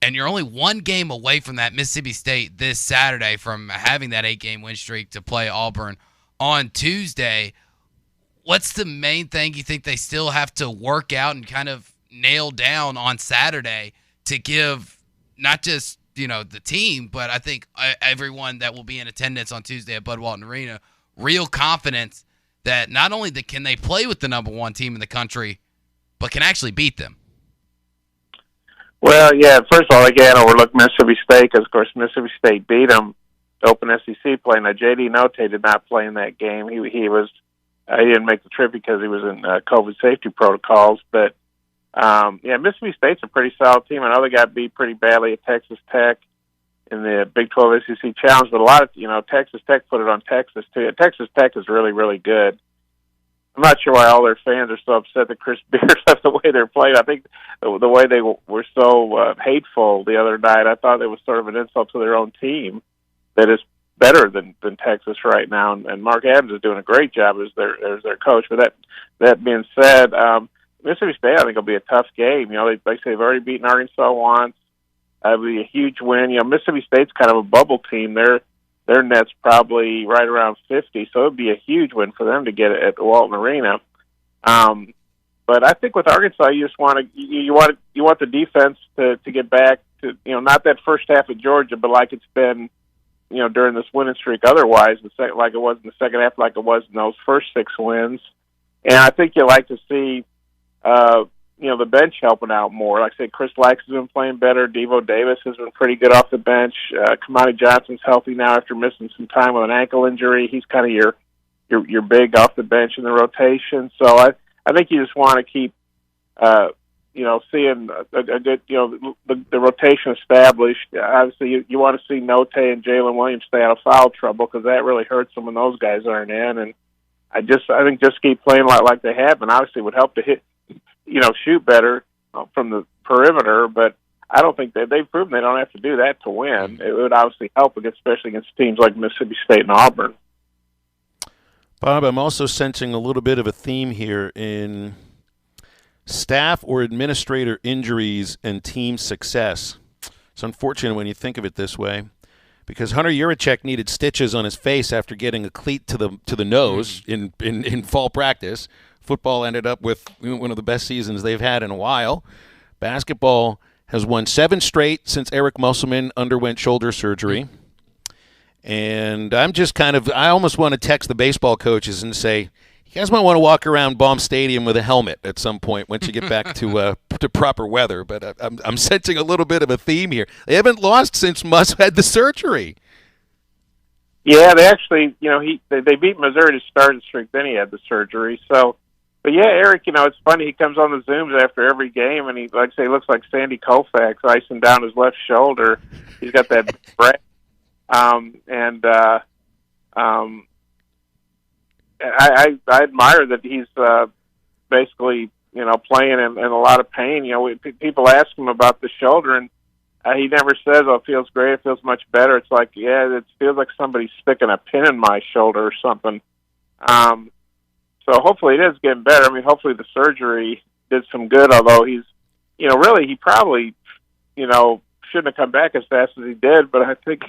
And you're only one game away from that Mississippi State this Saturday from having that 8-game win streak to play Auburn on Tuesday. What's the main thing you think they still have to work out and kind of nail down on Saturday to give not just, the team, but I think everyone that will be in attendance on Tuesday at Bud Walton Arena, real confidence that not only can they play with the number one team in the country, but can actually beat them? Well, yeah, first of all, again, overlook Mississippi State because, of course, Mississippi State beat them open SEC play. Now, J.D. Note did not play in that game. He didn't make the trip because he was in COVID safety protocols. But, Mississippi State's a pretty solid team. I know they got beat pretty badly at Texas Tech in the Big 12 SEC Challenge, but a lot of, Texas Tech put it on Texas, too. Texas Tech is really, really good. I'm not sure why all their fans are so upset that Chris Beard left the way they're playing. I think the way they were so hateful the other night, I thought it was sort of an insult to their own team that is better than Texas right now. And Mark Adams is doing a great job as their coach. But that being said, Mississippi State, I think, will be a tough game. Like I say, they've already beaten Arkansas once. It'll be a huge win. Mississippi State's kind of a bubble team. Their net's probably right around 50, so it would be a huge win for them to get it at Walton Arena. But I think with Arkansas, you just want the defense to get back to not that first half of Georgia, but like it's been during this winning streak. Otherwise, like it was in the second half, like it was in those first 6 wins. And I think you like to see the bench helping out more. Like I said, Chris Lax has been playing better. Devo Davis has been pretty good off the bench. Kamani Johnson's healthy now after missing some time with an ankle injury. He's kind of your big off the bench in the rotation. So I think you just want to keep, seeing a good, the rotation established. Obviously, you want to see Note and Jalen Williams stay out of foul trouble because that really hurts them when those guys aren't in. And I think just keep playing like they have, and obviously would help to hit. Shoot better from the perimeter, but I don't think they've proven they don't have to do that to win. It would obviously help, especially against teams like Mississippi State and Auburn. Bob, I'm also sensing a little bit of a theme here in staff or administrator injuries and team success. It's unfortunate when you think of it this way, because Hunter Yurichek needed stitches on his face after getting a cleat to the nose in fall practice. Football ended up with one of the best seasons they've had in a while. Basketball has won 7 straight since Eric Musselman underwent shoulder surgery. And I almost want to text the baseball coaches and say, you guys might want to walk around Baum Stadium with a helmet at some point once you get back to proper weather. But I'm sensing a little bit of a theme here. They haven't lost since Muss had the surgery. Yeah, they actually, they beat Missouri to start the streak. Then he had the surgery. So. But yeah, Eric, it's funny. He comes on the Zooms after every game, and he, like I say, looks like Sandy Koufax icing down his left shoulder. He's got that break. I admire that he's basically, playing in a lot of pain. People ask him about the shoulder, and he never says, "Oh, it feels great. It feels much better." It's like, yeah, it feels like somebody's sticking a pin in my shoulder or something. So hopefully it is getting better. I mean, hopefully the surgery did some good, although he's, really, he probably, shouldn't have come back as fast as he did, but I think,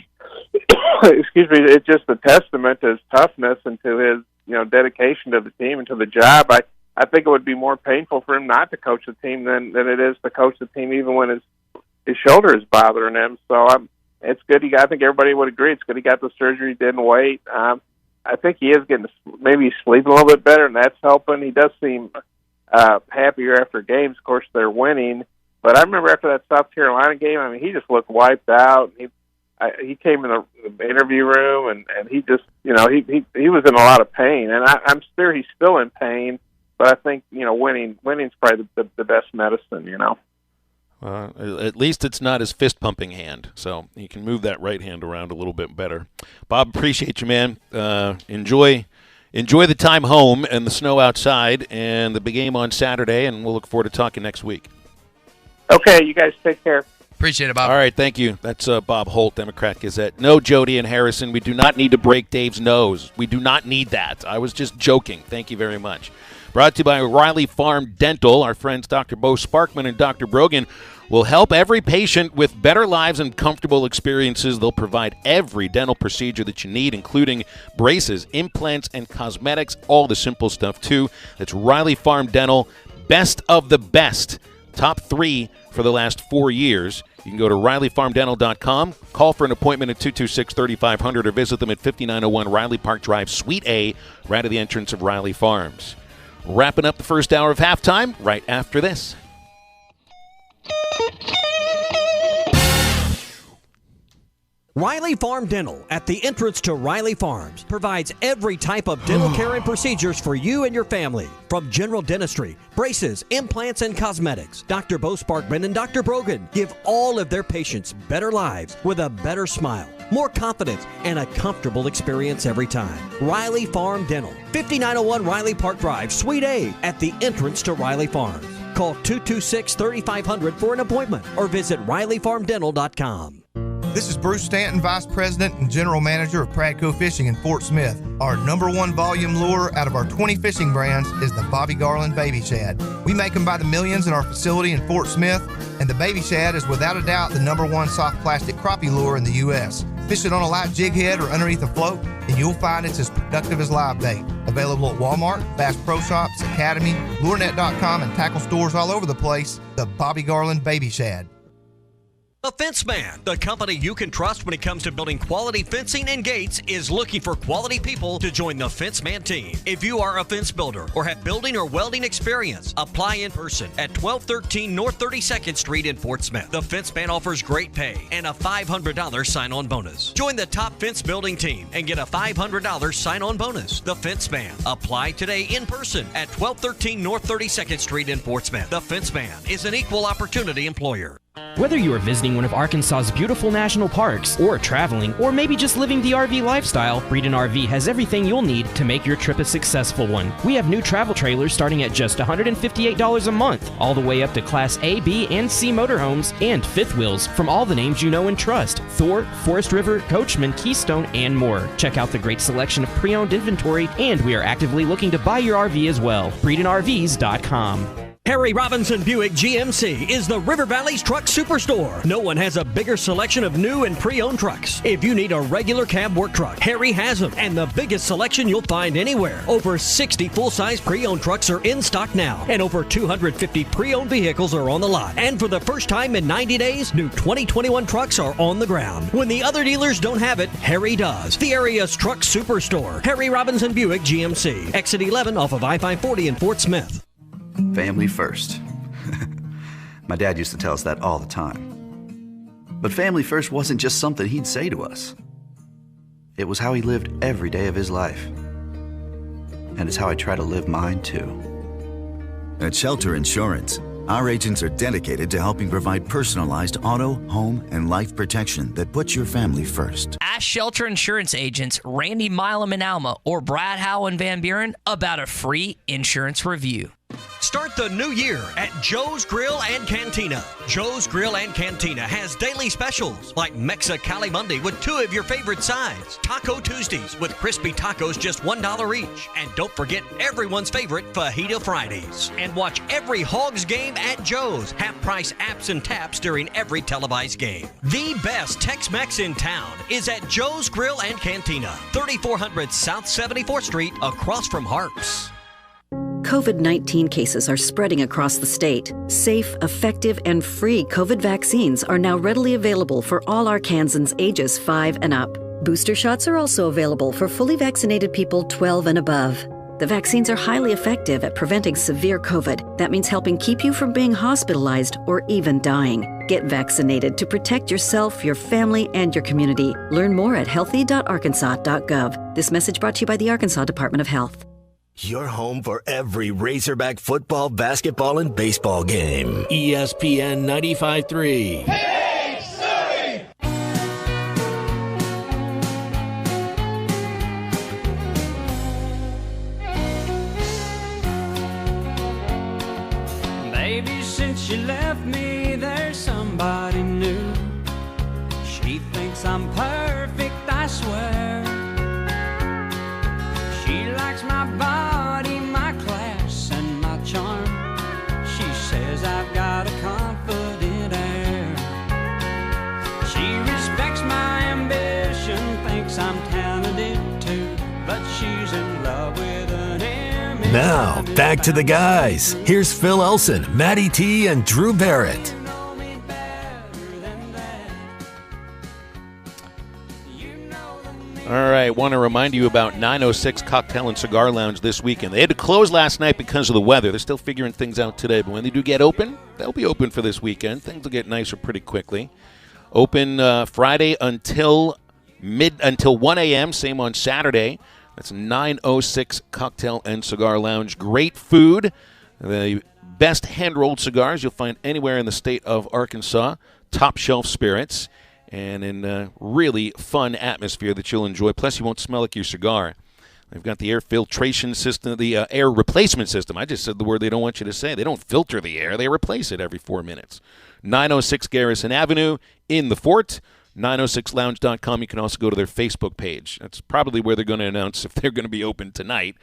it's just a testament to his toughness and to his, dedication to the team and to the job. I think it would be more painful for him not to coach the team than it is to coach the team even when his shoulder is bothering him. So it's good. I think everybody would agree it's good he got the surgery, didn't wait. I think he is getting maybe sleeping a little bit better, and that's helping. He does seem happier after games. Of course, they're winning. But I remember after that South Carolina game, I mean, he just looked wiped out. He came in the interview room, and he just, he was in a lot of pain. And I'm sure he's still in pain, but I think, winning's probably the best medicine, At least it's not his fist-pumping hand, so you can move that right hand around a little bit better. Bob, appreciate you, man. Enjoy the time home and the snow outside and the big game on Saturday, and we'll look forward to talking next week. Okay, you guys take care. Appreciate it, Bob. All right, thank you. That's Bob Holt, Democrat Gazette. No, Jody and Harrison, we do not need to break Dave's nose. We do not need that. I was just joking. Thank you very much. Brought to you by Riley Farm Dental. Our friends Dr. Bo Sparkman and Dr. Brogan will help every patient with better lives and comfortable experiences. They'll provide every dental procedure that you need, including braces, implants, and cosmetics, all the simple stuff, too. That's Riley Farm Dental, best of the best. Top 3 for the last 4 years. You can go to RileyFarmDental.com, call for an appointment at 226-3500, or visit them at 5901 Riley Park Drive, Suite A, right at the entrance of Riley Farms. Wrapping up the first hour of halftime right after this. Riley Farm Dental, at the entrance to Riley Farms, provides every type of dental care and procedures for you and your family. From general dentistry, braces, implants, and cosmetics, Dr. Bo Sparkman and Dr. Brogan give all of their patients better lives with a better smile, more confidence, and a comfortable experience every time. Riley Farm Dental, 5901 Riley Park Drive, Suite A, at the entrance to Riley Farms. Call 226-3500 for an appointment or visit RileyFarmDental.com. This is Bruce Stanton, Vice President and General Manager of Pradco Fishing in Fort Smith. Our #1 volume lure out of our 20 fishing brands is the Bobby Garland Baby Shad. We make them by the millions in our facility in Fort Smith, and the Baby Shad is without a doubt the #1 soft plastic crappie lure in the U.S. Fish it on a light jig head or underneath a float, and you'll find it's as productive as live bait. Available at Walmart, Bass Pro Shops, Academy, LureNet.com, and tackle stores all over the place. The Bobby Garland Baby Shad. The Fence Man, the company you can trust when it comes to building quality fencing and gates, is looking for quality people to join the Fence Man team. If you are a fence builder or have building or welding experience, apply in person at 1213 North 32nd Street in Fort Smith. The Fence Man offers great pay and a $500 sign-on bonus. Join the top fence building team and get a $500 sign-on bonus. The Fence Man. Apply today in person at 1213 North 32nd Street in Fort Smith. The Fence Man is an equal opportunity employer. Whether you are visiting one of Arkansas's beautiful national parks, or traveling, or maybe just living the RV lifestyle, Breeden RV has everything you'll need to make your trip a successful one. We have new travel trailers starting at just $158 a month, all the way up to Class A, B, and C motorhomes, and fifth wheels from all the names you know and trust: Thor, Forest River, Coachman, Keystone, and more. Check out the great selection of pre-owned inventory, and we are actively looking to buy your RV as well. BreedenRVs.com. Harry Robinson Buick GMC is the River Valley's truck superstore. No one has a bigger selection of new and pre-owned trucks. If you need a regular cab work truck, Harry has them, and the biggest selection you'll find anywhere. Over 60 full-size pre-owned trucks are in stock now, and over 250 pre-owned vehicles are on the lot. And for the first time in 90 days, new 2021 trucks are on the ground. When the other dealers don't have it, Harry does. The area's truck superstore, Harry Robinson Buick GMC, exit 11 off of I-540 in Fort Smith. Family first. My dad used to tell us that all the time. But family first wasn't just something he'd say to us. It was how he lived every day of his life. And it's how I try to live mine too. At Shelter Insurance, our agents are dedicated to helping provide personalized auto, home, and life protection that puts your family first. Ask Shelter Insurance agents Randy Milam in Alma or Brad Howell in Van Buren about a free insurance review. Start the new year at Joe's Grill and Cantina. Joe's Grill and Cantina has daily specials like Mexicali Monday with 2 of your favorite sides, Taco Tuesdays with crispy tacos just $1 each, and don't forget everyone's favorite Fajita Fridays. And watch every Hogs game at Joe's. Half-price apps and taps during every televised game. The best Tex-Mex in town is at Joe's Grill and Cantina, 3400 South 74th Street, across from Harps. COVID-19 cases are spreading across the state, safe, effective, and free COVID vaccines are now readily available for all Arkansans ages 5 and up. Booster shots are also available for fully vaccinated people 12 and above. The vaccines are highly effective at preventing severe COVID. That means helping keep you from being hospitalized or even dying. Get vaccinated to protect yourself, your family, and your community. Learn more at healthy.arkansas.gov. This message brought to you by the Arkansas Department of Health. Your home for every Razorback football, basketball, and baseball game. ESPN 95.3. Baby, since you left me, there's somebody new. She thinks I'm perfect, I swear. She likes my body, my class, and my charm. She says I've got a confident air. She respects my ambition, thinks I'm talented too, but she's in love with an image. Now, back to the guys. Here's Phil Elson, Matty T, and Drew Barrett. All right, want to remind you about 906 Cocktail and Cigar Lounge this weekend. They had to close last night because of the weather. They're still figuring things out today, but when they do get open, they'll be open for this weekend. Things will get nicer pretty quickly. Open Friday until 1 a.m., same on Saturday. That's 906 Cocktail and Cigar Lounge. Great food. The best hand-rolled cigars you'll find anywhere in the state of Arkansas. Top shelf spirits. And in a really fun atmosphere that you'll enjoy. Plus, you won't smell like your cigar. They've got the air filtration system, the air replacement system. I just said the word they don't want you to say. They don't filter the air. They replace it every 4 minutes. 906 Garrison Avenue in the Fort. 906lounge.com. You can also go to their Facebook page. That's probably where they're going to announce if they're going to be open tonight.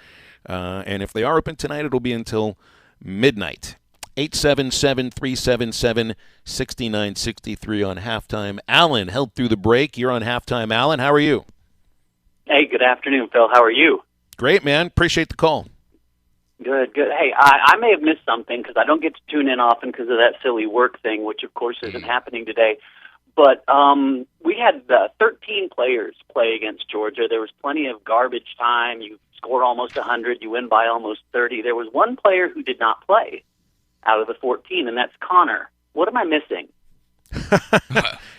And if they are open tonight, it'll be until midnight. 877-377-6963 on halftime. Alan held through the break. You're on halftime. Alan, how are you? Hey, good afternoon, Phil. How are you? Great, man. Appreciate the call. Good, good. Hey, I may have missed something because I don't get to tune in often because of that silly work thing, which, of course, isn't happening today. But we had 13 players play against Georgia. There was plenty of garbage time. You score almost 100. You win by almost 30. There was one player who did not play out of the 14, and that's Connor. What am I missing?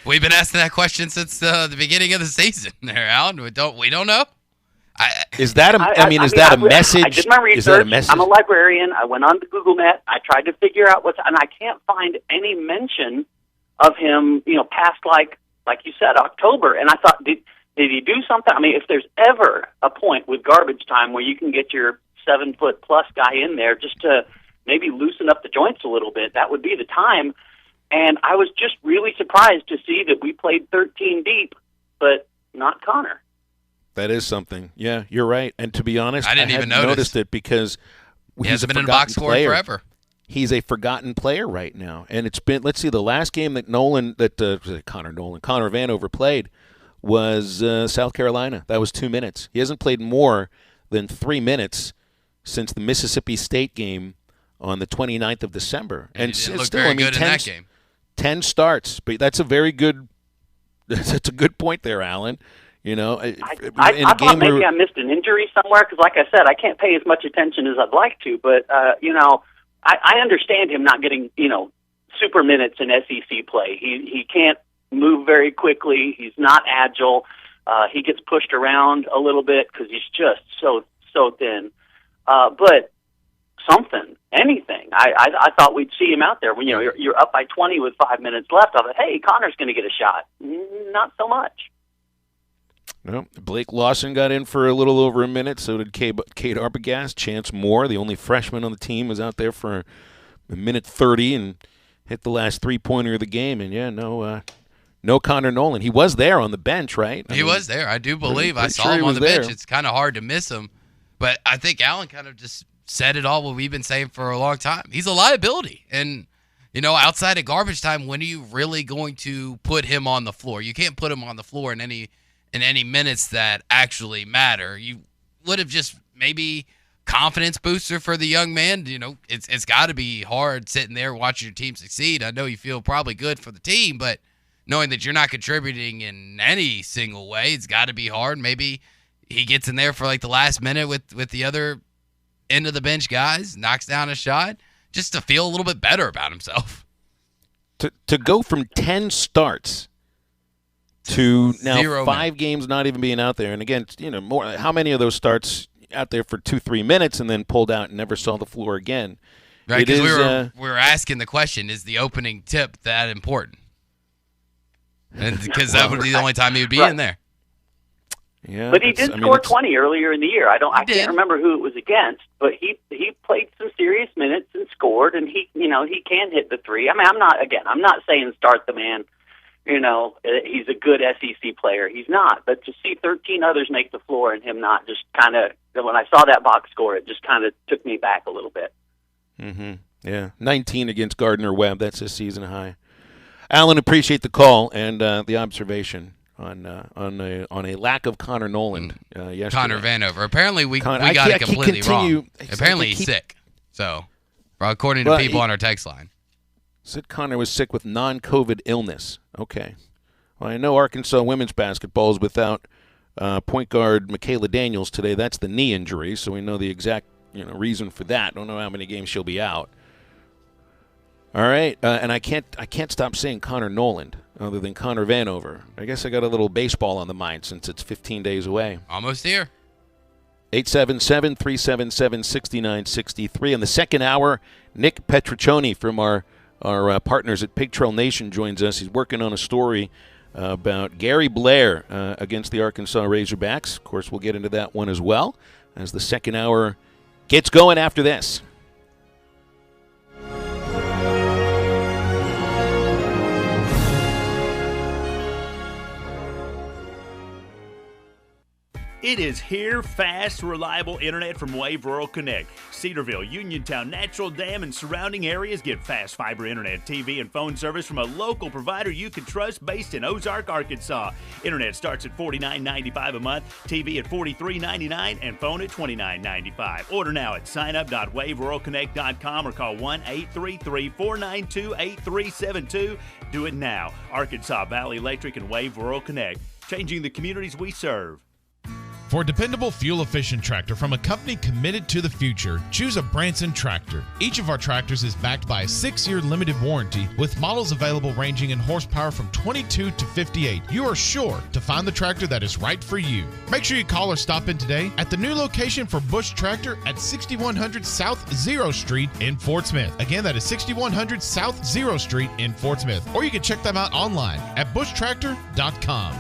We've been asking that question since the beginning of the season there, Alan. We don't know. Is that a message? I did my research. Is that a message? I'm a librarian. I went on to Google Net. I tried to figure out and I can't find any mention of him, past like you said, October. And I thought, did he do something? I mean, if there's ever a point with garbage time where you can get your 7-foot-plus guy in there just to maybe loosen up the joints a little bit, that would be the time. And I was just really surprised to see that we played 13 deep, but not Connor. That is something. Yeah, you're right. And to be honest, I didn't even notice it because he hasn't been in the box score forever. He's a forgotten player right now. And it's been, let's see, the last game that Connor Vanover played was South Carolina. That was 2 minutes. He hasn't played more than 3 minutes since the Mississippi State game on the 29th of December. And still, very good in that game. 10 starts. But that's a good point there, Alan. I thought maybe I missed an injury somewhere because, like I said, I can't pay as much attention as I'd like to. But, I understand him not getting, super minutes in SEC play. He can't move very quickly. He's not agile. He gets pushed around a little bit because he's just so thin. But anything. I thought we'd see him out there. When you're up by 20 with 5 minutes left. I thought, hey, Connor's going to get a shot. Not so much. Well, Blake Lawson got in for a little over a minute. So did Cade Arbogast. Chance Moore, the only freshman on the team, was out there for a minute 30 and hit the last three-pointer of the game. And no Connor Nolan. He was there on the bench, right? He was there. I do believe I saw him on the bench. It's kind of hard to miss him, but I think Alan kind of just said it all what we've been saying for a long time. He's a liability. And, outside of garbage time, when are you really going to put him on the floor? You can't put him on the floor in any minutes that actually matter. You would have just maybe confidence booster for the young man. You know, it's got to be hard sitting there watching your team succeed. I know you feel probably good for the team, but knowing that you're not contributing in any single way, it's got to be hard. Maybe he gets in there for like the last minute with the other end of the bench guys, knocks down a shot, just to feel a little bit better about himself. To go from 10 starts to now 0 5 games not even being out there, and again, you know, more. How many of those starts out there for 2-3 minutes and then pulled out and never saw the floor again? Right, because we were asking the question: is the opening tip that important? And because that would be the only time he would be in there. Yeah, but he did score 20 earlier in the year. I can't remember who it was against, but he played some serious minutes and scored, and he can hit the three. I mean, I'm not saying start the man. You know, he's a good SEC player. He's not, but to see 13 others make the floor and him not, just kind of, when I saw that box score, it just kind of took me back a little bit. Mm-hmm. Yeah, 19 against Gardner-Webb. That's his season high. Alan, appreciate the call and the observation on a lack of Connor Noland yesterday. Connor Vanover. Apparently, we got it completely wrong. Apparently, he's sick. So, according to people on our text line. Said Connor was sick with non-COVID illness. Okay. Well, I know Arkansas women's basketball is without point guard Michaela Daniels today. That's the knee injury, so we know the exact reason for that. Don't know how many games she'll be out. All right, and I can't stop saying Connor Noland other than Connor Vanover. I guess I got a little baseball on the mind since it's 15 days away. Almost here. 877-377-6963. In the second hour, Nick Petriccioni from our partners at Pig Trail Nation joins us. He's working on a story about Gary Blair against the Arkansas Razorbacks. Of course, we'll get into that one as well as the second hour gets going after this. It is here, fast, reliable internet from Wave Rural Connect. Cedarville, Uniontown, Natural Dam, and surrounding areas get fast fiber internet, TV, and phone service from a local provider you can trust based in Ozark, Arkansas. Internet starts at $49.95 a month, TV at $43.99, and phone at $29.95. Order now at signup.waveruralconnect.com or call 1-833-492-8372. Do it now. Arkansas Valley Electric and Wave Rural Connect, changing the communities we serve. For a dependable, fuel-efficient tractor from a company committed to the future, choose a Branson tractor. Each of our tractors is backed by a 6-year limited warranty with models available ranging in horsepower from 22 to 58. You are sure to find the tractor that is right for you. Make sure you call or stop in today at the new location for Bush Tractor at 6100 South 0 Street in Fort Smith. Again, that is 6100 South 0 Street in Fort Smith. Or you can check them out online at bushtractor.com.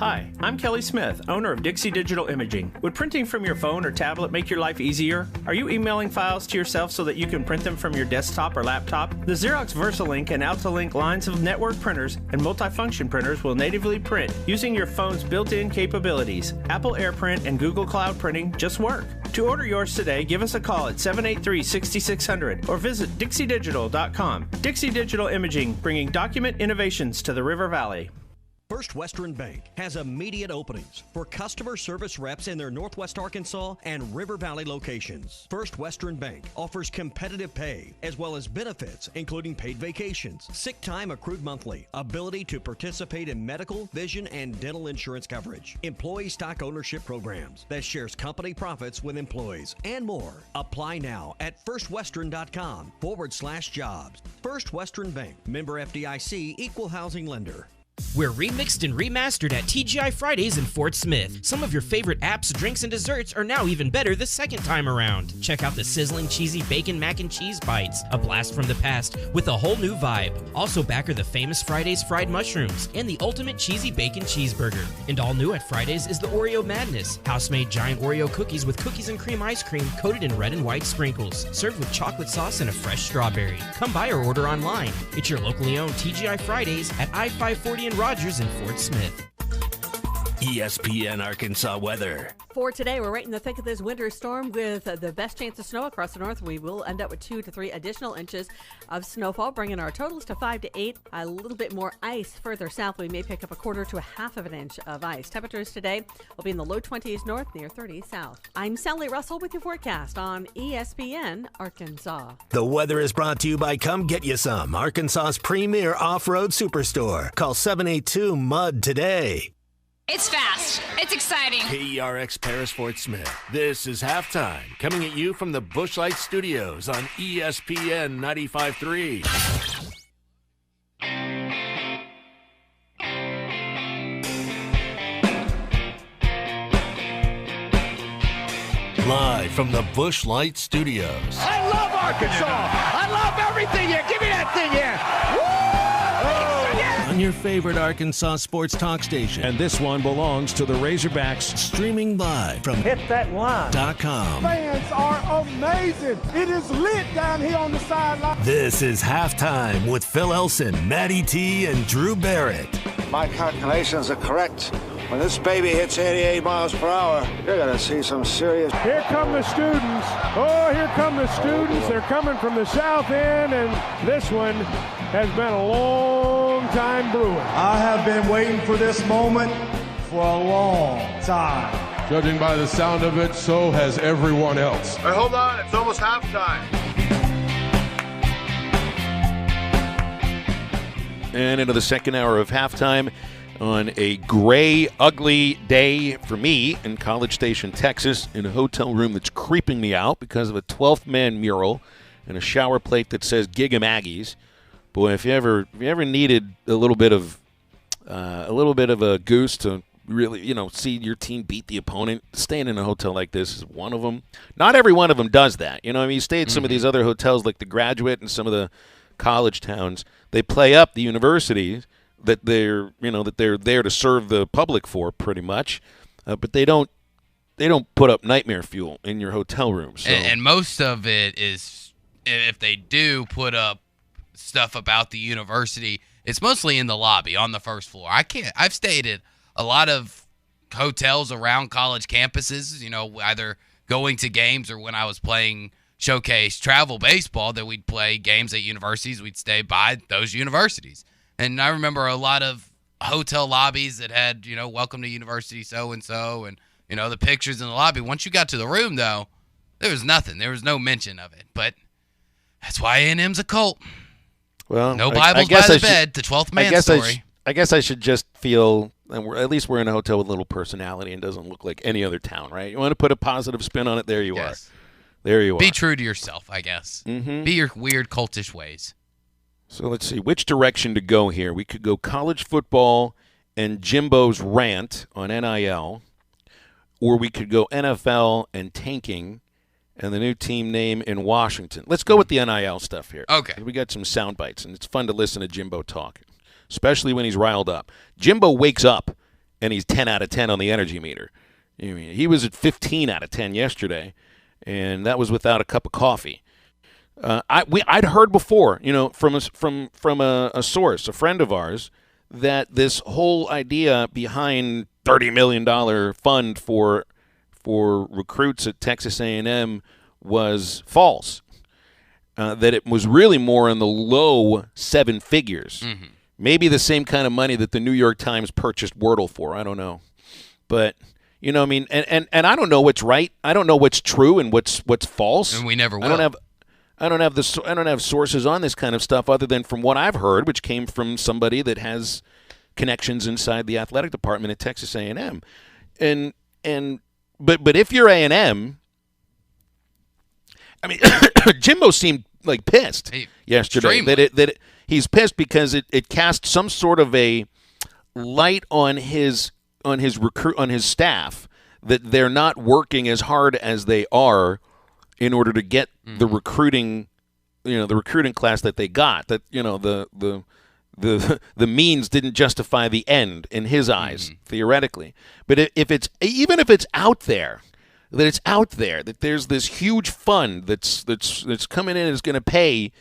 Hi, I'm Kelly Smith, owner of Dixie Digital Imaging. Would printing from your phone or tablet make your life easier? Are you emailing files to yourself so that you can print them from your desktop or laptop? The Xerox VersaLink and AltaLink lines of network printers and multifunction printers will natively print using your phone's built-in capabilities. Apple AirPrint and Google Cloud Printing just work. To order yours today, give us a call at 783-6600 or visit dixiedigital.com. Dixie Digital Imaging, bringing document innovations to the River Valley. First Western Bank has immediate openings for customer service reps in their Northwest Arkansas and River Valley locations. First Western Bank offers competitive pay as well as benefits including paid vacations, sick time accrued monthly, ability to participate in medical, vision, and dental insurance coverage, employee stock ownership programs that shares company profits with employees, and more. Apply now at firstwestern.com/jobs. First Western Bank, member FDIC, equal housing lender. We're remixed and remastered at TGI Fridays in Fort Smith. Some of your favorite apps, drinks, and desserts are now even better the second time around. Check out the sizzling cheesy bacon mac and cheese bites, a blast from the past with a whole new vibe. Also back are the famous Fridays fried mushrooms and the ultimate cheesy bacon cheeseburger. And all new at Fridays is the Oreo Madness, house-made giant Oreo cookies with cookies and cream ice cream coated in red and white sprinkles, served with chocolate sauce and a fresh strawberry. Come by or order online. It's your locally owned TGI Fridays at I-540 and Rogers in Fort Smith. ESPN Arkansas weather. For today, we're right in the thick of this winter storm with the best chance of snow across the north. We will end up with 2 to 3 additional inches of snowfall, bringing our totals to 5 to 8. A little bit more ice further south. We may pick up 1/4 to 1/2 of an inch of ice. Temperatures today will be in the low 20s north, near 30s south. I'm Sally Russell with your forecast on ESPN Arkansas. The weather is brought to you by Come Get You Some, Arkansas's premier off-road superstore. Call 782-MUD today. It's fast. It's exciting. KERX Paris Fort Smith. This is halftime, coming at you from the Busch Light Studios on ESPN 95.3. Live from the Busch Light Studios. I love Arkansas. I love everything here. Give me that thing here. Woo! On your favorite Arkansas sports talk station. And this one belongs to the Razorbacks. Streaming live from hitthatline.com. Fans are amazing. It is lit down here on the sideline. This is Halftime with Phil Elson, Matty T, and Drew Barrett. My calculations are correct. When this baby hits 88 miles per hour, you're going to see some serious... Here come the students. Oh, here come the students. They're coming from the south end, and this one has been a long time brewing. I have been waiting for this moment for a long time. Judging by the sound of it, so has everyone else. Hey, hold on. It's almost halftime. And into the second hour of halftime on a gray, ugly day for me in College Station, Texas, in a hotel room that's creeping me out because of a 12th man mural and a shower plate that says "Gig 'em Aggies." Boy, if you ever needed a little bit of a goose to really, see your team beat the opponent, staying in a hotel like this is one of them. Not every one of them does that. You stay at some of these other hotels like the Graduate and some of the college towns. They play up the universities that they're there to serve the public for, pretty much, but they don't put up nightmare fuel in your hotel room. So. And most of it is, if they do put up stuff about the university, it's mostly in the lobby on the first floor. I've stayed at a lot of hotels around college campuses, either going to games or when I was playing showcase travel baseball, that we'd play games at universities, we'd stay by those universities. And I remember a lot of hotel lobbies that had, welcome to University so-and-so, and, the pictures in the lobby. Once you got to the room, though, there was nothing. There was no mention of it. But that's why A&M's a cult. Well, no Bibles by the bed, the 12th man story. I guess I should just feel, at least we're in a hotel with a little personality and doesn't look like any other town, right? You want to put a positive spin on it, there you are. There you are. Be true to yourself, I guess. Mm-hmm. Be your weird cultish ways. So let's see which direction to go here. We could go college football and Jimbo's rant on NIL, or we could go NFL and tanking and the new team name in Washington. Let's go with the NIL stuff here. Okay. We got some sound bites, and it's fun to listen to Jimbo talk, especially when he's riled up. Jimbo wakes up, and he's 10 out of 10 on the energy meter. He was at 15 out of 10 yesterday, and that was without a cup of coffee. I'd heard before, from a source, a friend of ours, that this whole idea behind $30 million fund for recruits at Texas A&M was false. That it was really more in the low seven figures. Mm-hmm. Maybe the same kind of money that the New York Times purchased Wordle for. I don't know. But, and I don't know what's right. I don't know what's true and what's false. And we never will. I don't have sources on this kind of stuff other than from what I've heard, which came from somebody that has connections inside the athletic department at Texas A&M. But if you're A&M, I mean, Jimbo seemed like pissed yesterday. That he's pissed because it cast some sort of a light on his staff, that they're not working as hard as they are in order to get the recruiting, the recruiting class that they got. That the means didn't justify the end in his eyes, theoretically. But if it's out there, that there's this huge fund that's coming in and is going to pay,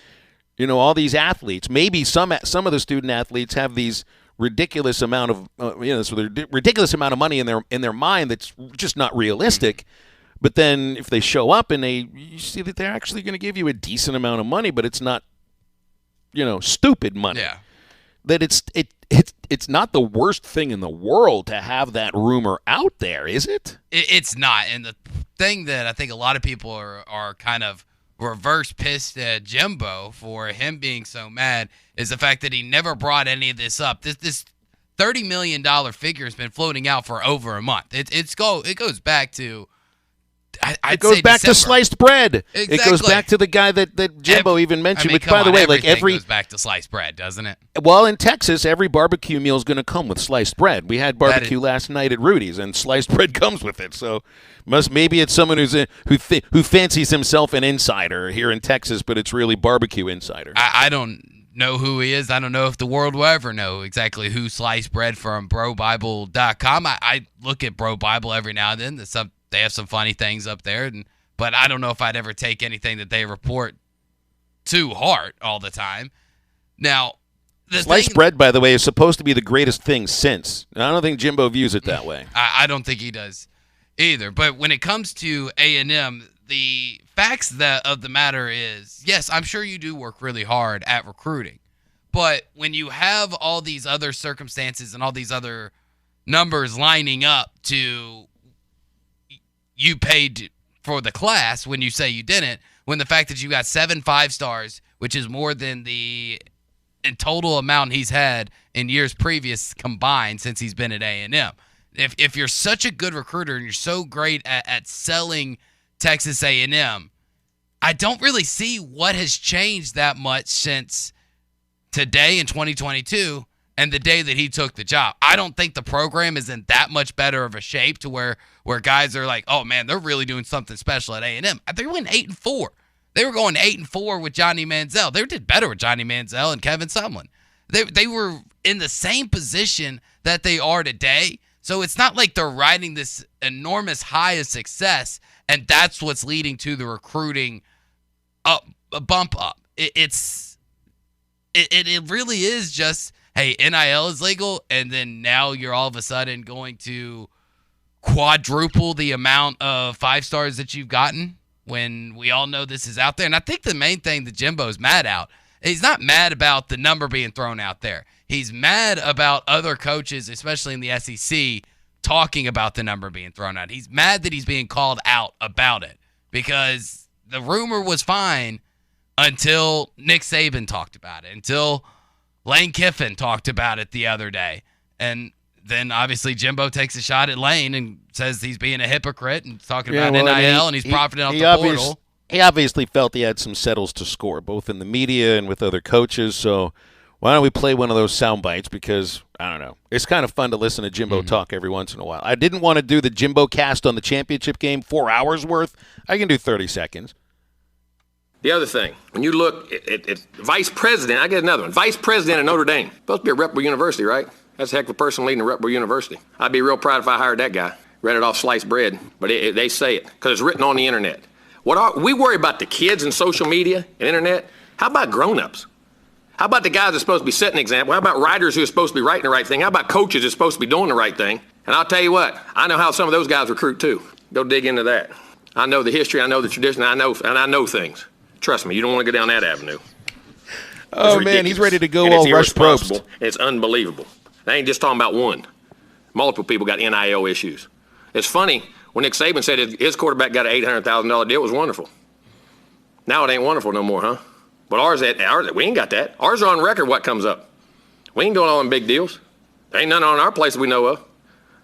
all these athletes. Maybe some of the student athletes have these ridiculous amount of ridiculous amount of money in their mind that's just not realistic. But then if they show up and you see that they're actually going to give you a decent amount of money, but it's not, stupid money. Yeah. That it's not the worst thing in the world to have that rumor out there, is it? It's not. And the thing that I think a lot of people are kind of reverse pissed at Jimbo for him being so mad is the fact that he never brought any of this up. This $30 million figure has been floating out for over a month. It goes back to it goes back December. to sliced bread. Exactly. It goes back to the guy that Jimbo even mentioned. Which, by the way, everything goes back to sliced bread, doesn't it? Well, in Texas, every barbecue meal is going to come with sliced bread. We had barbecue last night at Rudy's, and sliced bread comes with it. So, maybe it's someone who fancies himself an insider here in Texas, but it's really barbecue insider. I don't know who he is. I don't know if the world will ever know exactly who sliced bread from BroBible.com. I look at Bro Bible every now and then. They have some funny things up there, but I don't know if I'd ever take anything that they report to heart all the time. Now, sliced bread, by the way, is supposed to be the greatest thing since. I don't think Jimbo views it that way. I don't think he does either. But when it comes to A&M, the facts of the matter is, yes, I'm sure you do work really hard at recruiting. But when you have all these other circumstances and all these other numbers lining up to you paid for the class when you say you didn't, when the fact that you got 7 5-stars, which is more than the total amount he's had in years previous combined since he's been at A&M. If you're such a good recruiter and you're so great at selling Texas A&M, I don't really see what has changed that much since today in 2022 and the day that he took the job. I don't think the program is in that much better of a shape to where guys are like, oh man, they're really doing something special at A&M. They went 8-4. They were going 8-4 with Johnny Manziel. They did better with Johnny Manziel and Kevin Sumlin. They were in the same position that they are today. So it's not like they're riding this enormous high of success, and that's what's leading to the recruiting bump up. It really is just, hey, NIL is legal, and then now you're all of a sudden going to quadruple the amount of 5-stars that you've gotten when we all know this is out there. And I think the main thing that Jimbo's mad at, he's not mad about the number being thrown out there. He's mad about other coaches, especially in the SEC, talking about the number being thrown out. He's mad that he's being called out about it because the rumor was fine until Nick Saban talked about it, until Lane Kiffin talked about it the other day. And then obviously Jimbo takes a shot at Lane and says he's being a hypocrite and talking about NIL and he's profiting off the portal. He obviously felt he had some settles to score, both in the media and with other coaches. So why don't we play one of those sound bites? Because, I don't know, it's kind of fun to listen to Jimbo talk every once in a while. I didn't want to do the Jimbo cast on the championship game, 4 hours worth. I can do 30 seconds. The other thing, when you look at vice president, I get another one. Vice president of Notre Dame. Supposed to be at reputable university, right? That's a heck of a person leading a reputable university. I'd be real proud if I hired that guy. Read it off sliced bread, but they say it because it's written on the internet. We worry about the kids and social media and internet. How about grown-ups? How about the guys that are supposed to be setting an example? How about writers who are supposed to be writing the right thing? How about coaches that are supposed to be doing the right thing? And I'll tell you what, I know how some of those guys recruit too. Go dig into that. I know the history, I know the tradition, I know things. Trust me, you don't want to go down that avenue. Oh, man, he's ready to go all Rush Probst. It's unbelievable. I ain't just talking about one. Multiple people got NIL issues. It's funny, when Nick Saban said his quarterback got an $800,000 deal, it was wonderful. Now it ain't wonderful no more, huh? But ours, we ain't got that. Ours are on record what comes up. We ain't doing all them big deals. There ain't none on our place that we know of.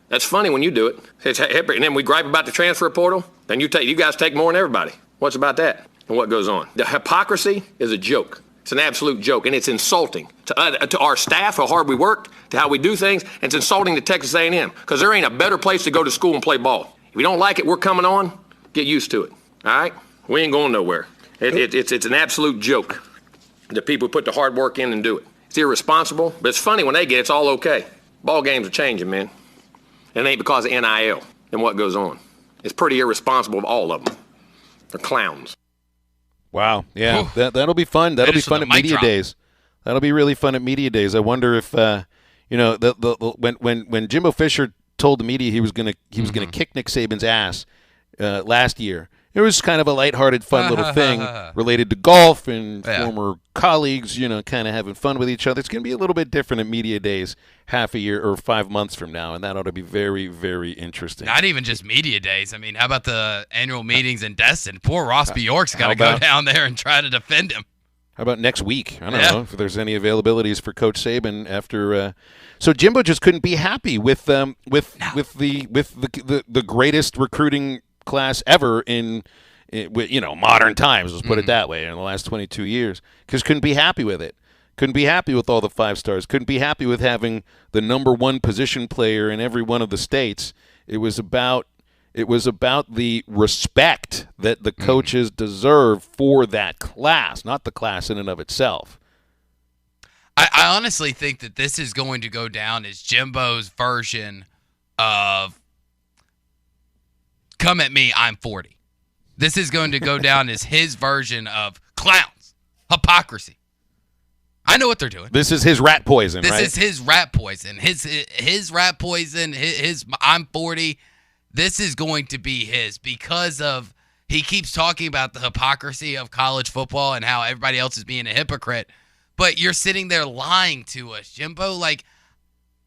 That's funny when you do it. And then we gripe about the transfer portal, then you guys take more than everybody. What's about that? And what goes on? The hypocrisy is a joke. It's an absolute joke, and it's insulting to our staff, how hard we worked, to how we do things, and it's insulting to Texas A&M because there ain't a better place to go to school and play ball. If you don't like it, we're coming on. Get used to it, all right? We ain't going nowhere. It's an absolute joke. The people who put the hard work in and do it. It's irresponsible, but it's funny when they get it, it's all okay. Ball games are changing, man. And it ain't because of NIL and what goes on. It's pretty irresponsible of all of them. They're clowns. Wow, yeah, that'll be fun. That'll be fun at media days. That'll be really fun at media days. I wonder if You know, when Jimbo Fisher told the media he was gonna kick Nick Saban's ass last year, it was kind of a lighthearted, fun little thing related to golf and former colleagues, you know, kind of having fun with each other. It's going to be a little bit different at media days half a year or 5 months from now, and that ought to be very, very interesting. Not even just media days. I mean, how about the annual meetings in Destin? Poor Ross B. York's got to go down there and try to defend him. How about next week? I don't know if there's any availabilities for Coach Saban after. So Jimbo just couldn't be happy with the greatest recruiting class ever in modern times. Let's put it that way. In the last 22 years, because couldn't be happy with it. Couldn't be happy with all the 5 stars. Couldn't be happy with having the number 1 position player in every one of the states. It was about the respect that the coaches deserve for that class, not the class in and of itself. I honestly think that this is going to go down as Jimbo's version of "Come at me, I'm 40." This is going to go down as his version of clowns, hypocrisy. I know what they're doing. This is his rat poison, right? This is his rat poison. His rat poison, his I'm 40. This is going to be his because of he keeps talking about the hypocrisy of college football and how everybody else is being a hypocrite. But you're sitting there lying to us, Jimbo. Like,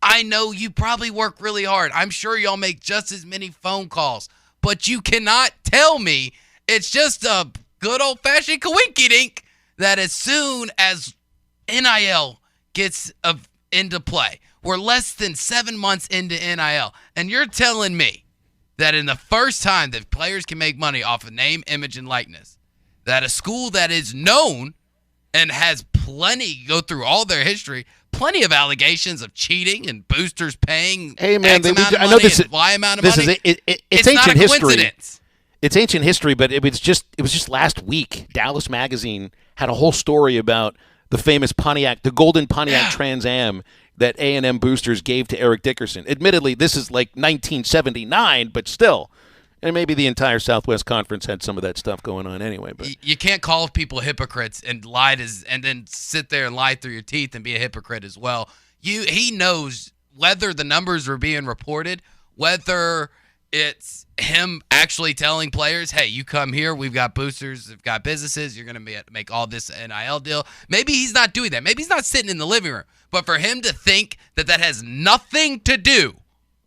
I know you probably work really hard. I'm sure y'all make just as many phone calls. But you cannot tell me it's just a good old-fashioned coinky-dink that as soon as NIL gets into play, we're less than 7 months into NIL, and you're telling me that in the first time that players can make money off of name, image, and likeness, that a school that is known and has plenty, go through all their history, plenty of allegations of cheating and boosters paying X amount of money and Y amount of money. It's not ancient a history. coincidence. It's ancient history, but it was just last week. Dallas Magazine had a whole story about the famous Pontiac, the golden Pontiac Trans Am that A&M boosters gave to Eric Dickerson. Admittedly, this is like 1979, but still. And maybe the entire Southwest Conference had some of that stuff going on anyway. But you can't call people hypocrites and and then sit there and lie through your teeth and be a hypocrite as well. He knows whether the numbers are being reported, whether it's him actually telling players, hey, you come here, we've got boosters, we've got businesses, you're going to make all this NIL deal. Maybe he's not doing that. Maybe he's not sitting in the living room. But for him to think that has nothing to do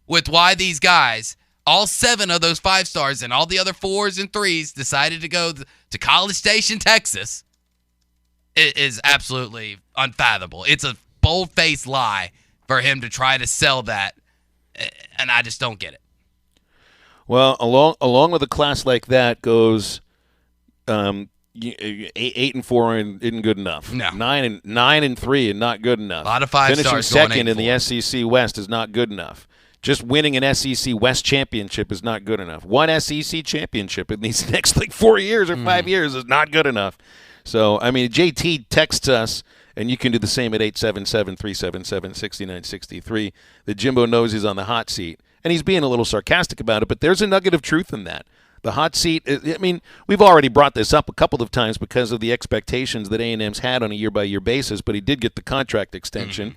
with why these guys, all 7 of those 5 stars and all the other 4s and 3s decided to go to College Station, Texas, it is absolutely unfathomable. It's a bold-faced lie for him to try to sell that, and I just don't get it. Well, along with a class like that goes 8-4 isn't good enough. No. 9-3 is not good enough. A lot of 5 Finishing stars second going 8-4. in the SEC West is not good enough. Just winning an SEC West championship is not good enough. One SEC championship in these next 4 years or 5 years is not good enough. So, I mean, JT texts us, and you can do the same at 877-377-6963. That Jimbo knows he's on the hot seat. And he's being a little sarcastic about it, but there's a nugget of truth in that. The hot seat, I mean, we've already brought this up a couple of times because of the expectations that A&M's had on a year-by-year basis, but he did get the contract extension.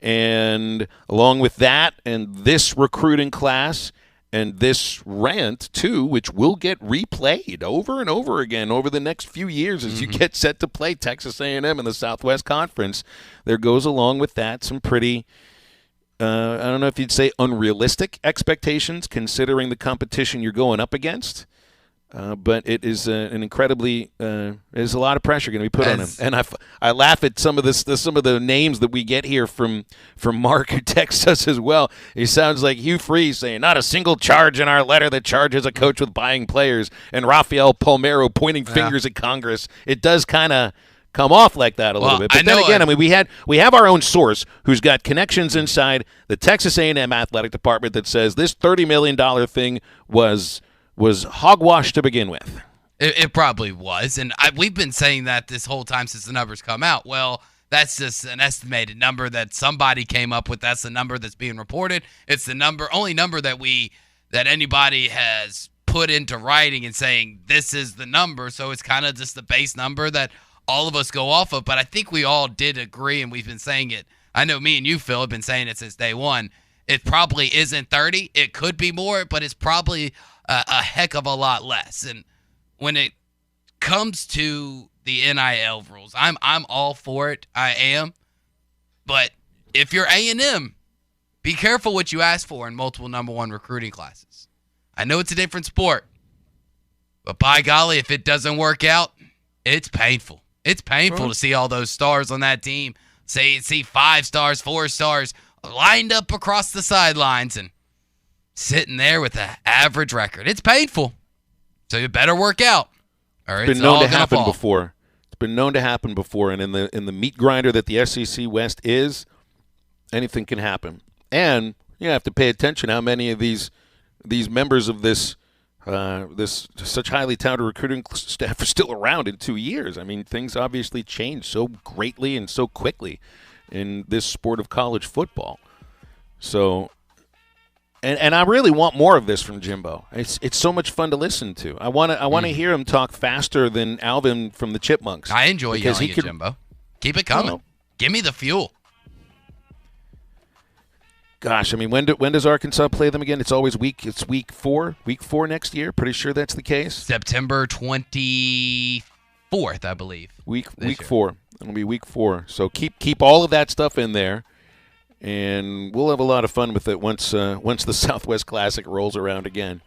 And along with that and this recruiting class and this rant, too, which will get replayed over and over again over the next few years as you get set to play Texas A&M in the Southwest Conference, there goes along with that some pretty I don't know if you'd say unrealistic expectations considering the competition you're going up against. But it is an incredibly there's a lot of pressure going to be put on him, and I laugh at some of the names that we get here from Mark, who texts us as well. He sounds like Hugh Freeze saying not a single charge in our letter that charges a coach with buying players, and Rafael Palmeiro pointing fingers at Congress. It does kind of come off like that a little bit, but then again, I mean, we have our own source who's got connections inside the Texas A&M athletic department that says this $30 million thing was hogwash to begin with. It probably was, and we've been saying that this whole time since the numbers come out. Well, that's just an estimated number that somebody came up with. That's the number that's being reported. It's the only number that anybody has put into writing and saying this is the number. So it's kind of just the base number that all of us go off of. But I think we all did agree, and we've been saying it I know me and you, Phil, have been saying it since day one. It probably isn't 30. It could be more, but it's probably a heck of a lot less. And when it comes to the NIL rules, I'm all for it. I am. But if you're A&M, be careful what you ask for in multiple number one recruiting classes. I know it's a different sport, but by golly, if it doesn't work out, it's painful. It's painful to see all those stars on that team. See 5 stars, 4 stars lined up across the sidelines and sitting there with an average record. It's painful. So it better work out, or it's been known to happen happen before. It's been known to happen before, and in the meat grinder that the SEC West is, anything can happen. And you have to pay attention how many of these members of this such highly touted recruiting staff are still around in 2 years. I mean, things obviously change so greatly and so quickly in this sport of college football. So, and I really want more of this from Jimbo. It's so much fun to listen to. I want to hear him talk faster than Alvin from the Chipmunks. I enjoy yelling at Jimbo. Keep it coming. Give me the fuel. Gosh, I mean, when does Arkansas play them again? It's always week 4 next year. Pretty sure that's the case. September 24th, I believe. Week 4. It'll be week 4. So keep all of that stuff in there, and we'll have a lot of fun with it once the Southwest Classic rolls around again.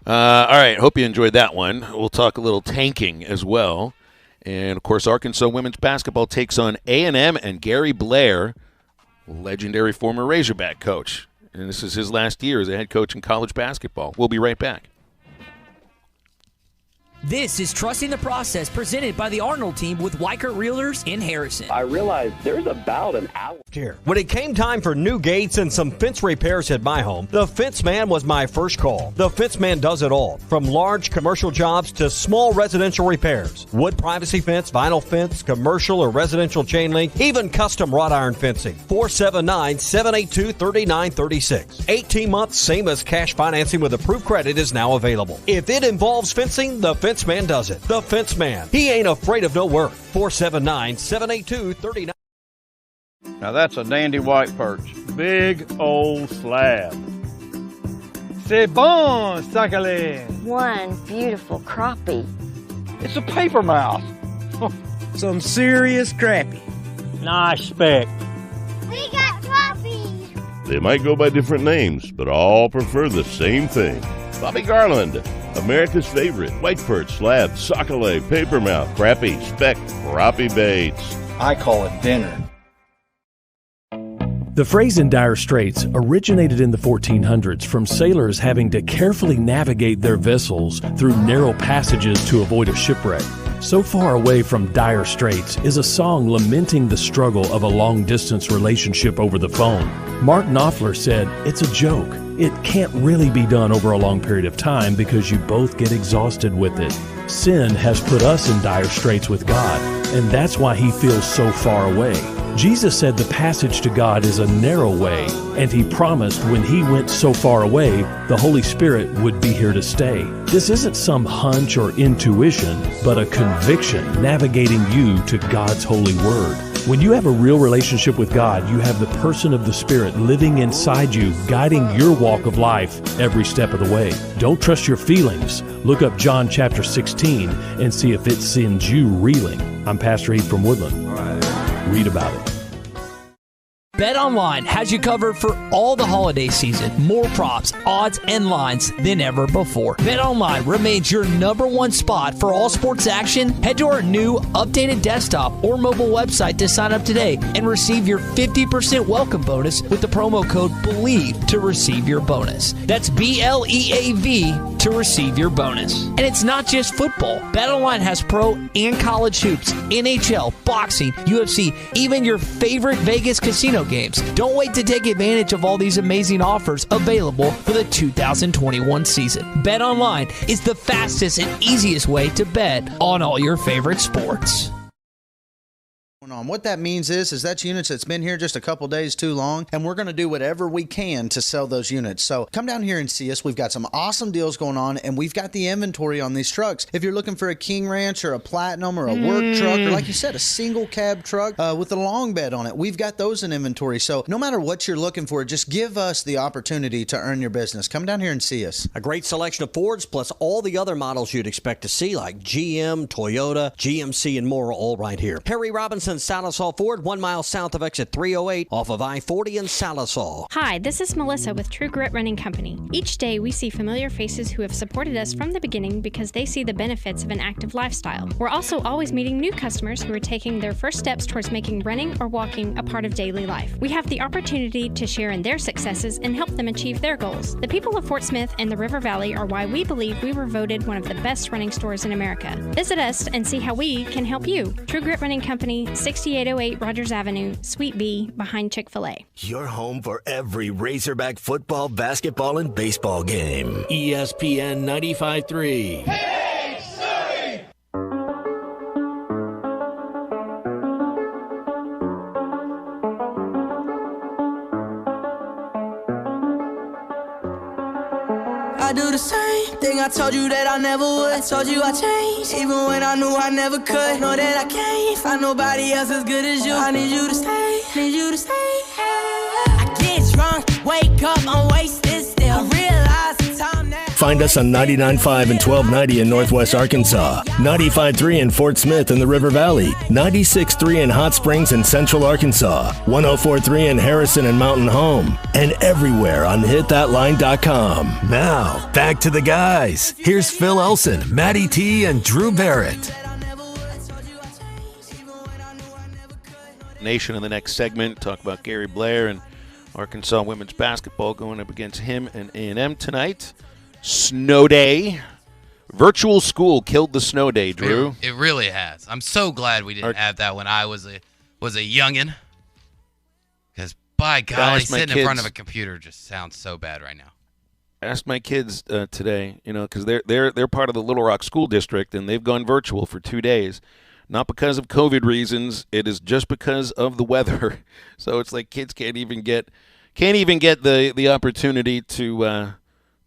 All right, hope you enjoyed that one. We'll talk a little tanking as well, and of course, Arkansas women's basketball takes on A&M and Gary Blair, legendary former Razorback coach. And this is his last year as a head coach in college basketball. We'll be right back. This is Trusting the Process, presented by the Arnold team with Weichert Realtors in Harrison. I realized there's about an hour here. When it came time for new gates and some fence repairs at my home, the Fence Man was my first call. The Fence Man does it all, from large commercial jobs to small residential repairs. Wood privacy fence, vinyl fence, commercial or residential chain link, even custom wrought iron fencing. 479-782-3936. 18 months, same as cash financing with approved credit is now available. If it involves fencing, the Fence Man does it. The Fence Man. He ain't afraid of no work. 479-782-3936. Now that's a dandy white perch. Big old slab. C'est bon, sacalé. One beautiful crappie. It's a paper mouse. Some serious crappie. Nice speck. We got crappies. They might go by different names, but all prefer the same thing. Bobby Garland, America's favorite white perch, slab, sockeye, papermouth, crappie, speck, crappie baits. I call it dinner. The phrase "in dire straits" originated in the 1400s from sailors having to carefully navigate their vessels through narrow passages to avoid a shipwreck. So Far Away from Dire Straits is a song lamenting the struggle of a long-distance relationship over the phone. Mark Knopfler said, "It's a joke. It can't really be done over a long period of time because you both get exhausted with it. Sin has put us in dire straits with God, and that's why He feels so far away." Jesus said the passage to God is a narrow way, and He promised when He went so far away, the Holy Spirit would be here to stay. This isn't some hunch or intuition, but a conviction navigating you to God's holy word. When you have a real relationship with God, you have the person of the Spirit living inside you, guiding your walk of life every step of the way. Don't trust your feelings. Look up John chapter 16 and see if it sends you reeling. I'm Pastor Heath from Woodland. Read about it. BetOnline has you covered for all the holiday season. More props, odds, and lines than ever before. BetOnline remains your #1 spot for all sports action. Head to our new updated desktop or mobile website to sign up today and receive your 50% welcome bonus with the promo code BELIEVE to receive your bonus. That's BLEAV to receive your bonus. And it's not just football. BetOnline has pro and college hoops, NHL, boxing, UFC, even your favorite Vegas casino games. Don't wait to take advantage of all these amazing offers available for the 2021 season. BetOnline is the fastest and easiest way to bet on all your favorite sports. on. What that means is that's units that's been here just a couple days too long, and we're going to do whatever we can to sell those units. So come down here and see us. We've got some awesome deals going on, and we've got the inventory on these trucks. If you're looking for a King Ranch or a Platinum or a work truck, or like you said, a single cab truck with a long bed on it, we've got those in inventory. So no matter what you're looking for, just give us the opportunity to earn your business. Come down here and see us. A great selection of Fords plus all the other models you'd expect to see, like GM, Toyota, GMC, and more, all right here. Harry Robinson Salisaw Ford, 1 mile south of exit 308 off of I-40 in Salisaw. Hi, this is Melissa with True Grit Running Company. Each day we see familiar faces who have supported us from the beginning because they see the benefits of an active lifestyle. We're also always meeting new customers who are taking their first steps towards making running or walking a part of daily life. We have the opportunity to share in their successes and help them achieve their goals. The people of Fort Smith and the River Valley are why we believe we were voted one of the best running stores in America. Visit us and see how we can help you. True Grit Running Company, 6808 Rogers Avenue, Suite B, behind Chick-fil-A. Your home for every Razorback football, basketball, and baseball game. ESPN 95.3. I do the same thing I told you that I never would. I told you I changed, even when I knew I never could. Know that I can't find nobody else as good as you. I need you to stay, need you to stay. I get drunk, wake up, I'm wasted still. I realize the time that Find us on 99.5 and 1290 in Northwest Arkansas, 95.3 in Fort Smith in the River Valley, 96.3 in Hot Springs in Central Arkansas, 104.3 in Harrison and Mountain Home, and everywhere on hitthatline.com. Now, back to the guys. Here's Phil Elson, Matty T, and Drew Barrett. Nation in the next segment. Talk about Gary Blair and Arkansas women's basketball going up against him and A&M tonight. Snow day. Virtual school killed the snow day, Drew. It really has. I'm so glad we didn't have that when I was a youngin'. Because, by golly, sitting in front of a computer just sounds so bad right now. I asked my kids today, because they're part of the Little Rock School District, and they've gone virtual for 2 days. Not because of COVID reasons. It is just because of the weather. So it's like kids can't even get the opportunity to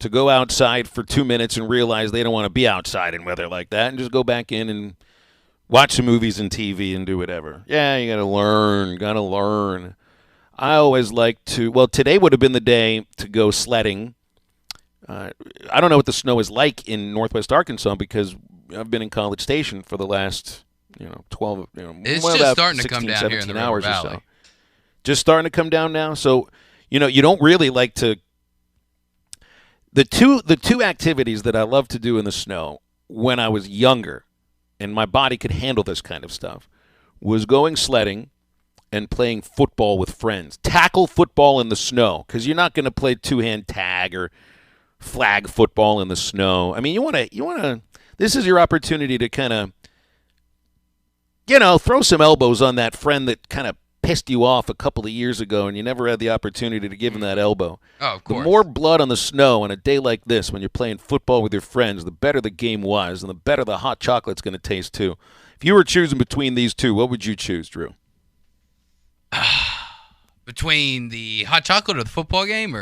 go outside for 2 minutes and realize they don't want to be outside in weather like that, and just go back in and watch some movies and TV and do whatever. Yeah, you got to learn. I always like to. Well, today would have been the day to go sledding. I don't know what the snow is like in Northwest Arkansas because I've been in College Station for the last 12. It's just starting to come down here in the River Valley. So. Just starting to come down now. So you don't really like to. The two activities that I love to do in the snow when I was younger, and my body could handle this kind of stuff, was going sledding and playing football with friends. Tackle football in the snow, because you're not going to play two-hand tag or flag football in the snow. I mean, you want to. This is your opportunity to kind of, throw some elbows on that friend that kind of pissed you off a couple of years ago and you never had the opportunity to give him that elbow. Oh, of course. The more blood on the snow on a day like this when you're playing football with your friends, the better the game was and the better the hot chocolate's going to taste too. If you were choosing between these two, what would you choose, Drew? Between the hot chocolate or the football game?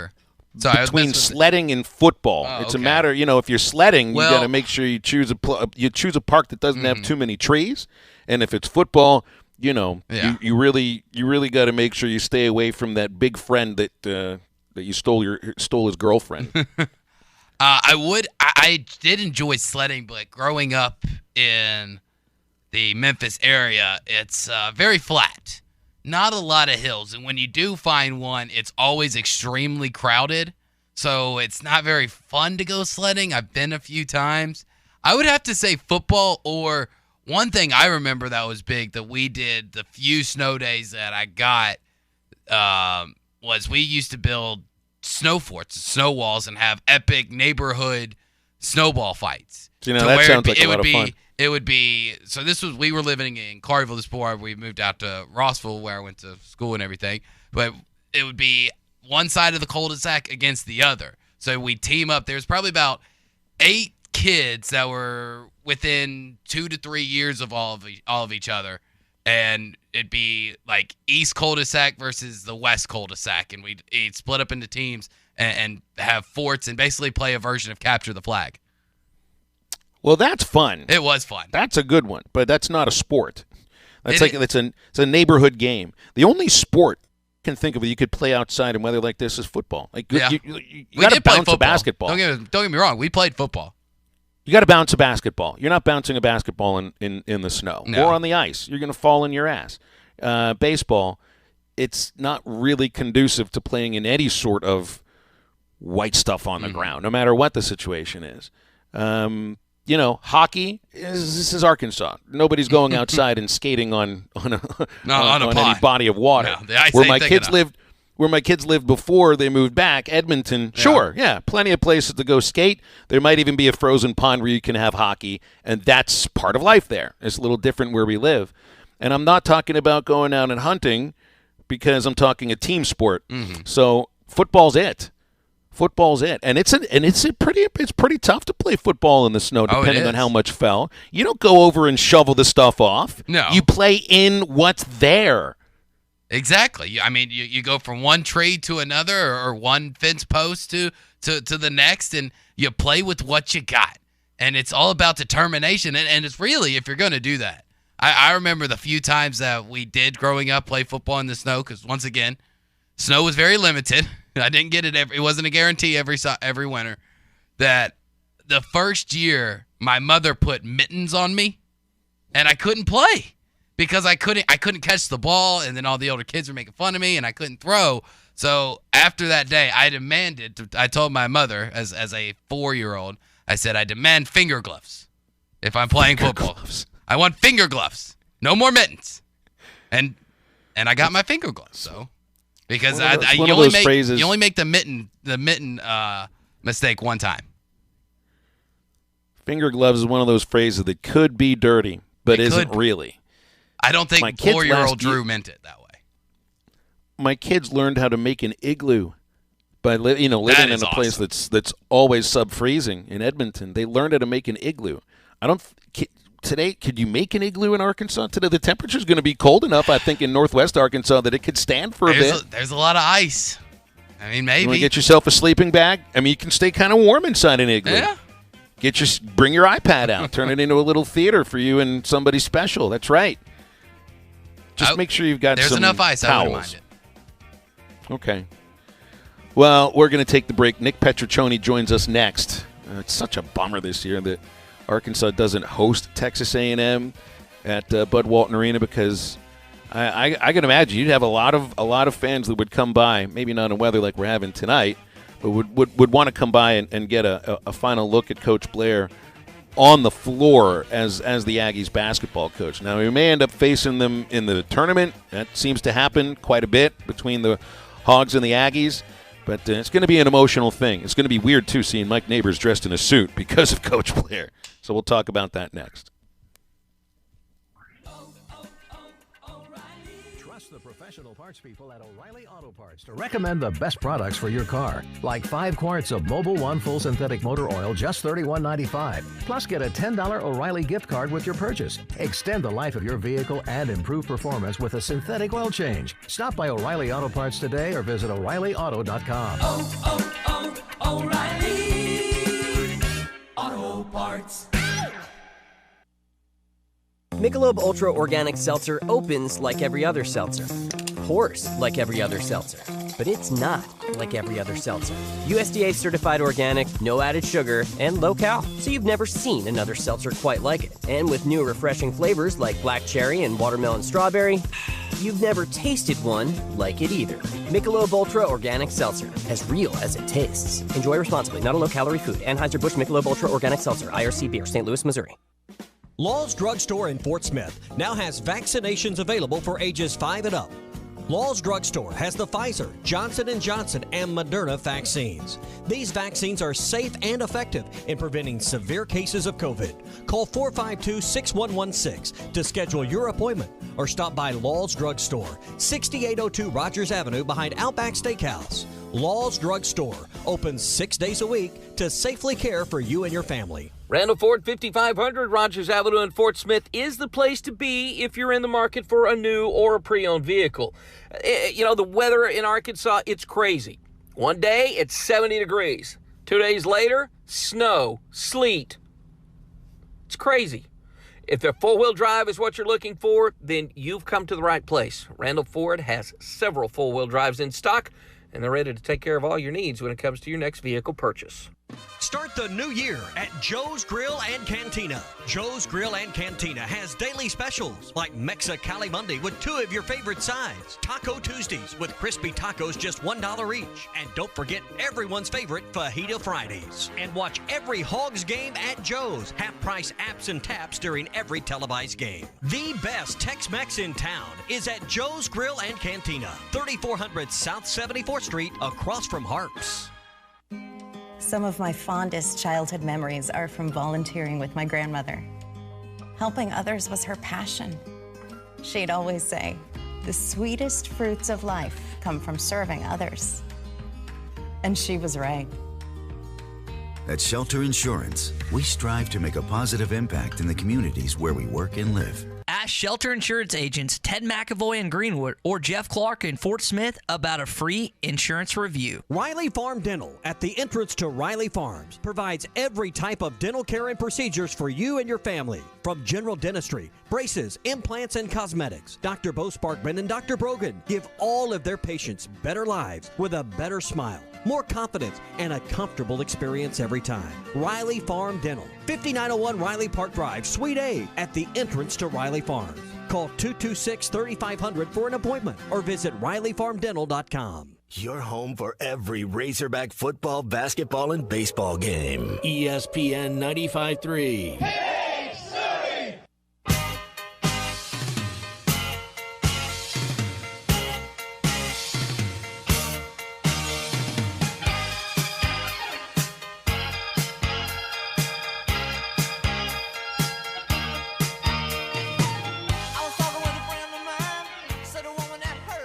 Between sledding and football. It's a matter, if you're sledding, you got to make sure you choose a park that doesn't have too many trees. And if it's football, you really got to make sure you stay away from that big friend that you stole his girlfriend. I did enjoy sledding, but growing up in the Memphis area, it's very flat. Not a lot of hills, and when you do find one, it's always extremely crowded, so it's not very fun to go sledding. I've been a few times. I would have to say football, or one thing I remember that was big that we did the few snow days that I got was we used to build snow forts, snow walls, and have epic neighborhood snowball fights. That sounds like a lot of fun. It would be, so we were living in Carterville before we moved out to Rossville where I went to school and everything, but it would be one side of the cul-de-sac against the other. So we'd team up. There's probably about 8 kids that were within 2 to 3 years of all of each other and it'd be like East cul-de-sac versus the West cul-de-sac, and we'd split up into teams and have forts and basically play a version of Capture the Flag. Well, that's fun. It was fun. That's a good one, but that's not a sport. It's a neighborhood game. The only sport I can think of that you could play outside in weather like this is football. Like you got to bounce a basketball. Don't get me wrong. We played football. You got to bounce a basketball. You're not bouncing a basketball in the snow or on the ice. You're going to fall in your ass. Baseball, it's not really conducive to playing in any sort of white stuff on the ground, no matter what the situation is. Hockey, this is Arkansas. Nobody's going outside and skating on any body of water. No, the ice where ain't my thick kids enough. lived. Where my kids lived before they moved back, Edmonton, sure, plenty of places to go skate. There might even be a frozen pond where you can have hockey, and that's part of life there. It's a little different where we live. And I'm not talking about going out and hunting because I'm talking a team sport. Mm-hmm. So football's it. Football's it. And it's pretty tough to play football in the snow depending on how much fell. You don't go over and shovel the stuff off. No. You play in what's there. Exactly. I mean, you go from one tree to another or one fence post to the next, and you play with what you got. And it's all about determination. And it's really, if you're going to do that. I remember the few times that we did growing up play football in the snow because, once again, snow was very limited. I didn't get it it wasn't a guarantee every winter. That the first year, my mother put mittens on me, and I couldn't play. Because I couldn't catch the ball, and then all the older kids were making fun of me, and I couldn't throw. So after that day, I told my mother, as a 4-year-old, I said, I demand finger gloves if I'm playing football. I want finger gloves. No more mittens. And I got my finger gloves. So because you only make the mitten mistake one time. Finger gloves is one of those phrases that could be dirty, but isn't really. I don't think 4-year-old Drew meant it that way. My kids learned how to make an igloo by living in a place that's always sub-freezing in Edmonton. They learned how to make an igloo. Today, could you make an igloo in Arkansas today? The temperature's going to be cold enough, I think, in northwest Arkansas that it could stand for a bit. There's a lot of ice. I mean, maybe. You want to get yourself a sleeping bag? I mean, you can stay kind of warm inside an igloo. Yeah. Bring your iPad out. Turn it into a little theater for you and somebody special. That's right. Just make sure you've got some There's enough ice. towels. I wouldn't mind it. Okay. Well, we're going to take the break. Nick Petriccioni joins us next. It's such a bummer this year that Arkansas doesn't host Texas A&M at Bud Walton Arena because I can imagine you'd have a lot of fans that would come by, maybe not in weather like we're having tonight, but would want to come by and get a final look at Coach Blair on the floor as the Aggies basketball coach. Now, we may end up facing them in the tournament. That seems to happen quite a bit between the Hogs and the Aggies. But it's going to be an emotional thing. It's going to be weird, too, seeing Mike Neighbors dressed in a suit because of Coach Blair. So we'll talk about that next. Trust the professional parts people at O'Reilly Auto Parts to recommend the best products for your car. Like 5 quarts of Mobil 1 full synthetic motor oil, just $31.95. Plus, get a $10 O'Reilly gift card with your purchase. Extend the life of your vehicle and improve performance with a synthetic oil change. Stop by O'Reilly Auto Parts today or visit O'ReillyAuto.com. O'Reilly Auto Parts. Michelob Ultra Organic Seltzer opens like every other seltzer. Pours like every other seltzer. But it's not like every other seltzer. USDA certified organic, no added sugar, and low cal. So you've never seen another seltzer quite like it. And with new refreshing flavors like black cherry and watermelon strawberry, you've never tasted one like it either. Michelob Ultra Organic Seltzer, as real as it tastes. Enjoy responsibly, not a low-calorie food. Anheuser-Busch Michelob Ultra Organic Seltzer, IRC Beer, St. Louis, Missouri. Law's Drug Store in Fort Smith now has vaccinations available for ages 5 and up. Law's Drug Store has the Pfizer, Johnson & Johnson, and Moderna vaccines. These vaccines are safe and effective in preventing severe cases of COVID. Call 452-6116 to schedule your appointment or stop by Law's Drug Store, 6802 Rogers Avenue behind Outback Steakhouse. Law's Drug Store opens 6 days a week to safely care for you and your family. Randall Ford 5500 Rogers Avenue in Fort Smith is the place to be if you're in the market for a new or a pre-owned vehicle. The weather in Arkansas, it's crazy. One day, it's 70 degrees. 2 days later, snow, sleet. It's crazy. If the four-wheel drive is what you're looking for, then you've come to the right place. Randall Ford has several four-wheel drives in stock, and they're ready to take care of all your needs when it comes to your next vehicle purchase. Start the new year at Joe's Grill and Cantina. Joe's Grill and Cantina has daily specials like Mexicali Monday with 2 of your favorite sides, Taco Tuesdays with crispy tacos just $1 each, and don't forget everyone's favorite Fajita Fridays. And watch every Hogs game at Joe's. Half-price apps and taps during every televised game. The best Tex-Mex in town is at Joe's Grill and Cantina, 3400 South 74th Street, across from Harps. Some of my fondest childhood memories are from volunteering with my grandmother. Helping others was her passion. She'd always say, "The sweetest fruits of life come from serving others." And she was right. At Shelter Insurance, we strive to make a positive impact in the communities where we work and live. Ask Shelter Insurance agents Ted McAvoy in Greenwood or Jeff Clark in Fort Smith about a free insurance review. Riley Farm Dental at the entrance to Riley Farms provides every type of dental care and procedures for you and your family. From general dentistry, braces, implants, and cosmetics, Dr. Bo Sparkman and Dr. Brogan give all of their patients better lives with a better smile, more confidence, and a comfortable experience every time. Riley Farm Dental, 5901 Riley Park Drive, Suite A, at the entrance to Riley Farms. Call 226-3500 for an appointment or visit RileyFarmDental.com. Your home for every Razorback football, basketball, and baseball game. ESPN 95.3.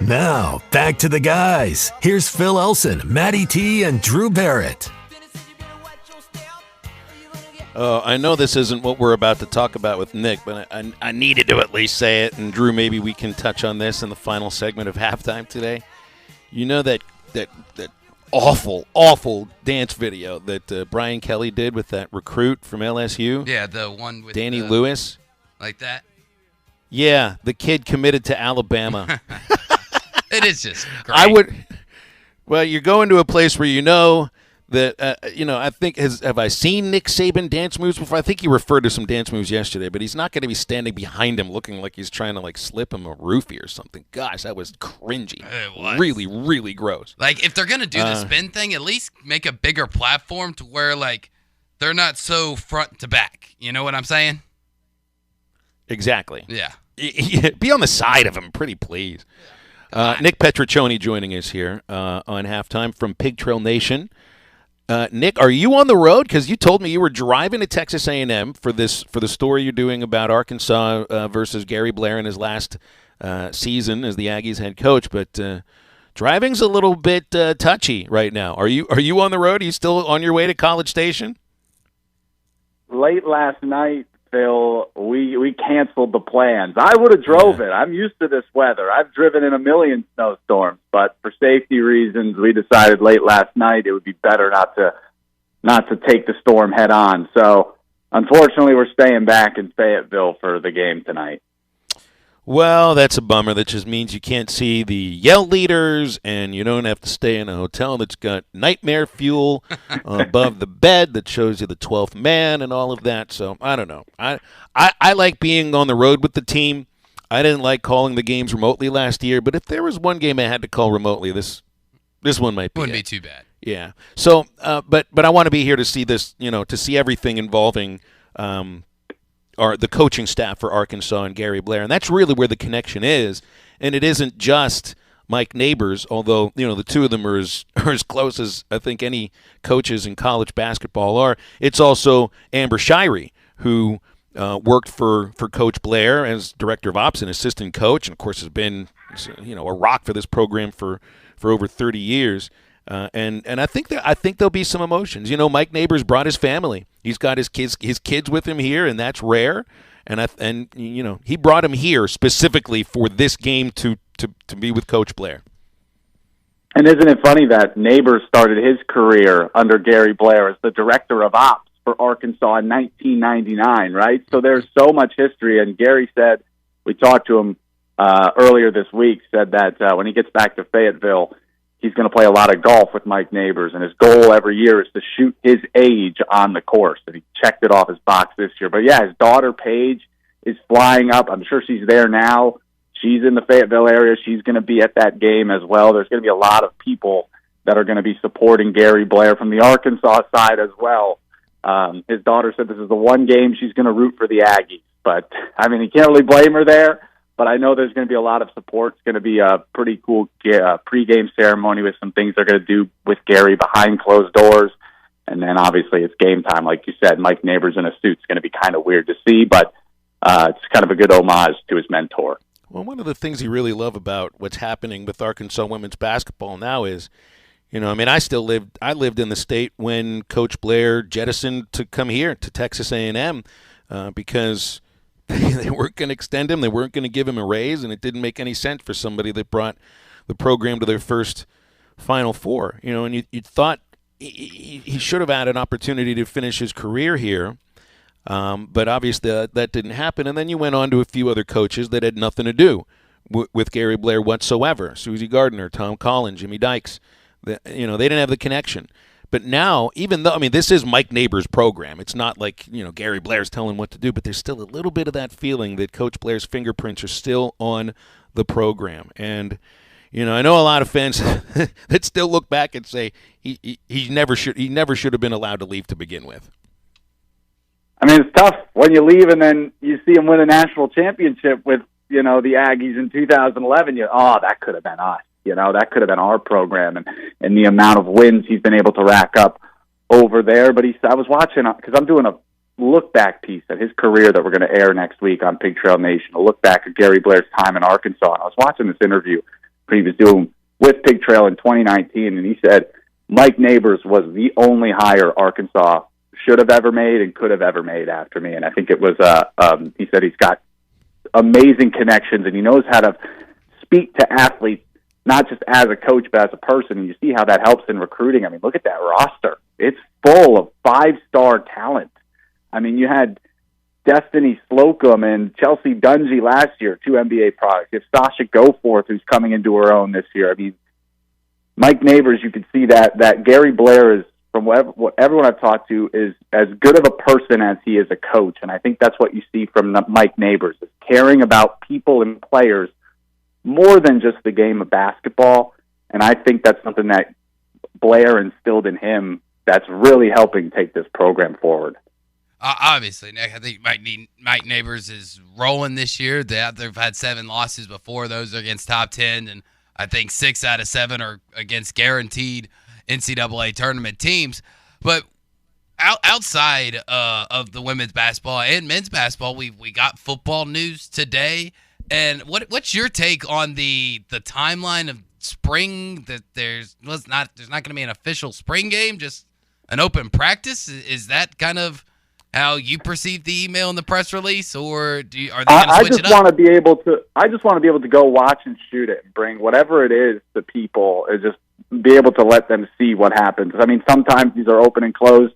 Now, back to the guys. Here's Phil Elson, Matty T, and Drew Barrett. I know this isn't what we're about to talk about with Nick, but I needed to at least say it. And Drew, maybe we can touch on this in the final segment of halftime today. You know that awful dance video that Brian Kelly did with that recruit from LSU? Yeah, the one with Danny Lewis. Like that? Yeah, the kid committed to Alabama. It is just great. Well, you're going to a place where you know that, I think, have I seen Nick Saban dance moves before? I think he referred to some dance moves yesterday, but he's not going to be standing behind him looking like he's trying to, slip him a roofie or something. Gosh, that was cringy. It was. Really, really gross. If they're going to do the spin thing, at least make a bigger platform to where, they're not so front to back. You know what I'm saying? Exactly. Yeah. Be on the side of him, pretty please. Nick Petriccioni joining us here on halftime from Pig Trail Nation. Nick, are you on the road? Because you told me you were driving to Texas A&M for the story you're doing about Arkansas versus Gary Blair in his last season as the Aggies head coach. But driving's a little bit touchy right now. Are you on the road? Are you still on your way to College Station? Late last night, Phil, we canceled the plans. I would have drove it. I'm used to this weather. I've driven in a million snowstorms, but for safety reasons, we decided late last night it would be better not to take the storm head on. So, unfortunately, we're staying back in Fayetteville for the game tonight. Well, that's a bummer. That just means you can't see the Yell leaders, and you don't have to stay in a hotel that's got nightmare fuel above the bed that shows you the 12th man and all of that. So, I don't know. I like being on the road with the team. I didn't like calling the games remotely last year, but if there was one game I had to call remotely, this one might be. Wouldn't be too bad. Yeah. So, but I want to be here to see this, to see everything involving the coaching staff for Arkansas and Gary Blair. And that's really where the connection is. And it isn't just Mike Neighbors, although, the two of them are as close as I think any coaches in college basketball are. It's also Amber Shirey, who worked for Coach Blair as director of ops and assistant coach, and, of course, has been, a rock for this program for over 30 years. And I think there'll be some emotions. You know, Mike Neighbors brought his family. He's got his kids with him here, and that's rare. And you know, he brought him here specifically for this game to be with Coach Blair. And isn't it funny that Neighbors started his career under Gary Blair as the director of ops for Arkansas in 1999, right? So there's so much history. And Gary said, we talked to him earlier this week, said that when he gets back to Fayetteville, he's going to play a lot of golf with Mike Neighbors, and his goal every year is to shoot his age on the course. And he checked it off his box this year. But yeah, his daughter Paige is flying up. I'm sure she's there now. She's in the Fayetteville area. She's going to be at that game as well. There's going to be a lot of people that are going to be supporting Gary Blair from the Arkansas side as well. His daughter said this is the one game she's going to root for the Aggies. But, I mean, you can't really blame her there. But I know there's going to be a lot of support. It's going to be a pretty cool pregame ceremony with some things they're going to do with Gary behind closed doors. And then, obviously, it's game time. Like you said, Mike Neighbors in a suit is going to be kind of weird to see, but it's kind of a good homage to his mentor. Well, one of the things you really love about what's happening with Arkansas women's basketball now is, you know, I mean, I lived in the state when Coach Blair jettisoned to come here to Texas A&M because they weren't going to extend him. They weren't going to give him a raise, and it didn't make any sense for somebody that brought the program to their first Final Four. You know, and you thought he should have had an opportunity to finish his career here, but obviously that didn't happen. And then you went on to a few other coaches that had nothing to do with Gary Blair whatsoever. Susie Gardner, Tom Collins, Jimmy Dykes. You know, they didn't have the connection. But now, even though, I mean, this is Mike Neighbors' program. It's not like, you know, Gary Blair's telling what to do, but there's still a little bit of that feeling that Coach Blair's fingerprints are still on the program. And, you know, I know a lot of fans that still look back and say he never should have been allowed to leave to begin with. I mean, it's tough when you leave and then you see him win a national championship with, you know, the Aggies in 2011. That could have been us. You know, that could have been our program, and the amount of wins he's been able to rack up over there. But I was watching, because I'm doing a look-back piece at his career that we're going to air next week on Pig Trail Nation, a look back at Gary Blair's time in Arkansas. And I was watching this interview he was doing with Pig Trail in 2019, and he said Mike Neighbors was the only hire Arkansas should have ever made and could have ever made after me. And I think it was, he said he's got amazing connections, and he knows how to speak to athletes, not just as a coach, but as a person. And you see how that helps in recruiting. I mean, look at that roster. It's full of five-star talent. I mean, you had Destiny Slocum and Chelsea Dungy last year, 2 NBA products. You have Sasha Goforth, who's coming into her own this year. I mean, Mike Neighbors, you can see that Gary Blair is, from what everyone I've talked to, is as good of a person as he is a coach. And I think that's what you see from Mike Neighbors, is caring about people and players more than just the game of basketball. And I think that's something that Blair instilled in him that's really helping take this program forward. Obviously, Nick, I think Mike Neighbors is rolling this year. They've had 7 losses before. Those are against top 10, and I think 6 out of 7 are against guaranteed NCAA tournament teams. But outside of the women's basketball and men's basketball, we got football news today. And what's your take on the timeline of spring? That there's not going to be an official spring game, just an open practice. Is that kind of how you perceive the email and the press release, or are they going to switch it up? I just want to be able to go watch and shoot it and bring whatever it is to people, and just be able to let them see what happens. I mean, sometimes these are open and closed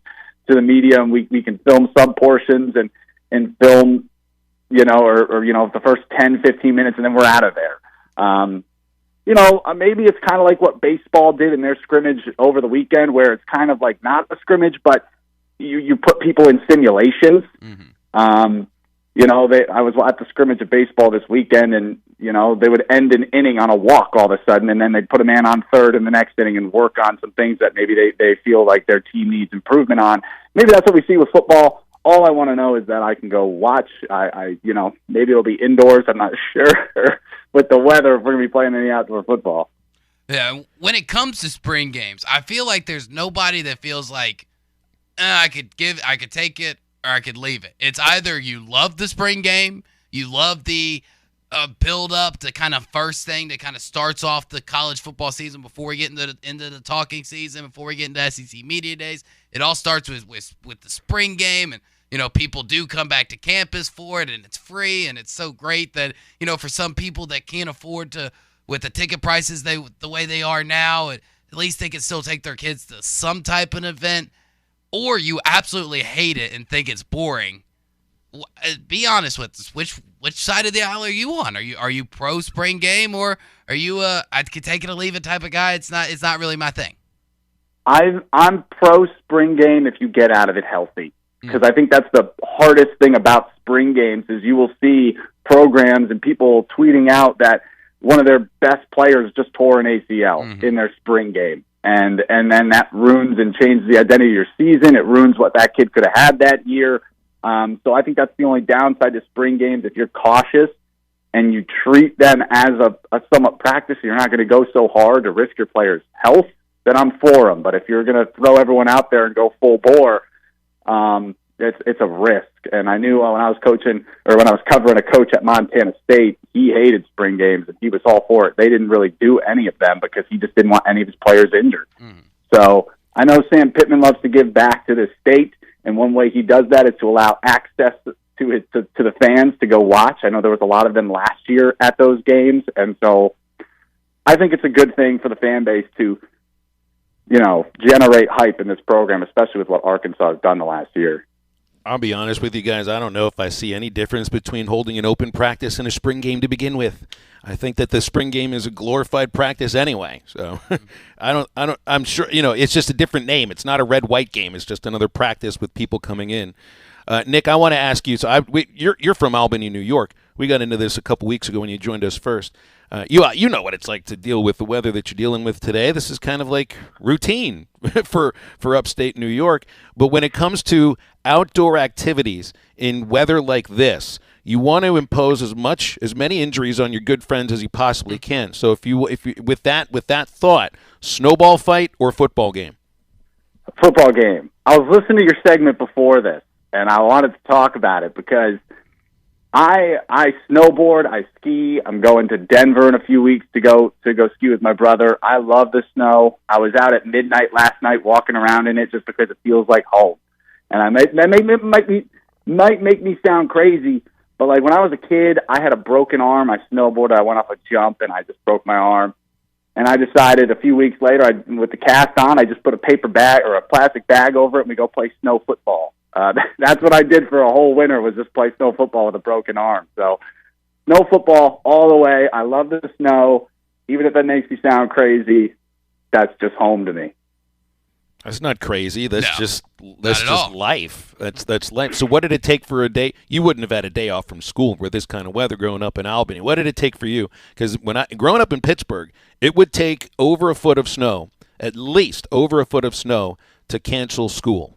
to the media, and we can film some portions and film, you know, or you know, the first 10, 15 minutes, and then we're out of there. You know, maybe it's kind of like what baseball did in their scrimmage over the weekend, where it's kind of like not a scrimmage, but you put people in simulations. Mm-hmm. You know, I was at the scrimmage of baseball this weekend, and, you know, they would end an inning on a walk all of a sudden, and then they'd put a man on third in the next inning and work on some things that maybe they feel like their team needs improvement on. Maybe that's what we see with football. All I want to know is that I can go watch. You know, maybe it'll be indoors. I'm not sure with the weather if we're going to be playing any outdoor football. Yeah, when it comes to spring games, I feel like there's nobody that feels like I could take it, or I could leave it. It's either you love the spring game, you love the build up to kind of first thing that kind of starts off the college football season before we get into the talking season, before we get into SEC Media Days. It all starts with the spring game, and people do come back to campus for it, and it's free, and it's so great that for some people that can't afford to, with the ticket prices the way they are now, at least they can still take their kids to some type of event. Or you absolutely hate it and think it's boring. Be honest with us. Which side of the aisle are you on? Are you pro spring game, or are you I could take it or leave it type of guy? It's not really my thing. I'm pro spring game if you get out of it healthy, because I think that's the hardest thing about spring games is you will see programs and people tweeting out that one of their best players just tore an ACL in their spring game. And then that ruins and changes the identity of your season. It ruins what that kid could have had that year. So I think that's the only downside to spring games. If you're cautious and you treat them as a somewhat practice, you're not going to go so hard to risk your players' health, then I'm for them. But if you're going to throw everyone out there and go full bore, it's a risk. And I knew when I was coaching, or when I was covering a coach at Montana State, he hated spring games and he was all for it. They didn't really do any of them because he just didn't want any of his players injured. So I know Sam Pittman loves to give back to the state, and one way he does that is to allow access to the fans to go watch. I know there was a lot of them last year at those games, and so I think it's a good thing for the fan base to, generate hype in this program, especially with what Arkansas has done the last year. I'll be honest with you guys. I don't know if I see any difference between holding an open practice and a spring game to begin with. I think that the spring game is a glorified practice anyway. So I'm sure, it's just a different name. It's not a red-white game. It's just another practice with people coming in. Nick, I want to ask you, so you're from Albany, New York. We got into this a couple weeks ago when you joined us first. You know what it's like to deal with the weather that you're dealing with today. This is kind of like routine for upstate New York. But when it comes to outdoor activities in weather like this, you want to impose as many injuries on your good friends as you possibly can. So if you with that thought, snowball fight or football game? Football game. I was listening to your segment before this, and I wanted to talk about it because I snowboard, I ski. I'm going to Denver in a few weeks to go ski with my brother. I love the snow. I was out at midnight last night walking around in it just because it feels like home. And that might make me sound crazy, but like when I was a kid, I had a broken arm. I snowboarded. I went off a jump and I just broke my arm. And I decided a few weeks later, with the cast on, I just put a paper bag or a plastic bag over it and we go play snow football. That's what I did for a whole winter, was just play snow football with a broken arm. So snow football all the way. I love the snow. Even if that makes me sound crazy, that's just home to me. That's not crazy. That's just life. That's life. So what did it take for a day? You wouldn't have had a day off from school with this kind of weather growing up in Albany. What did it take for you? Because growing up in Pittsburgh, it would take over a foot of snow, at least over a foot of snow, to cancel school.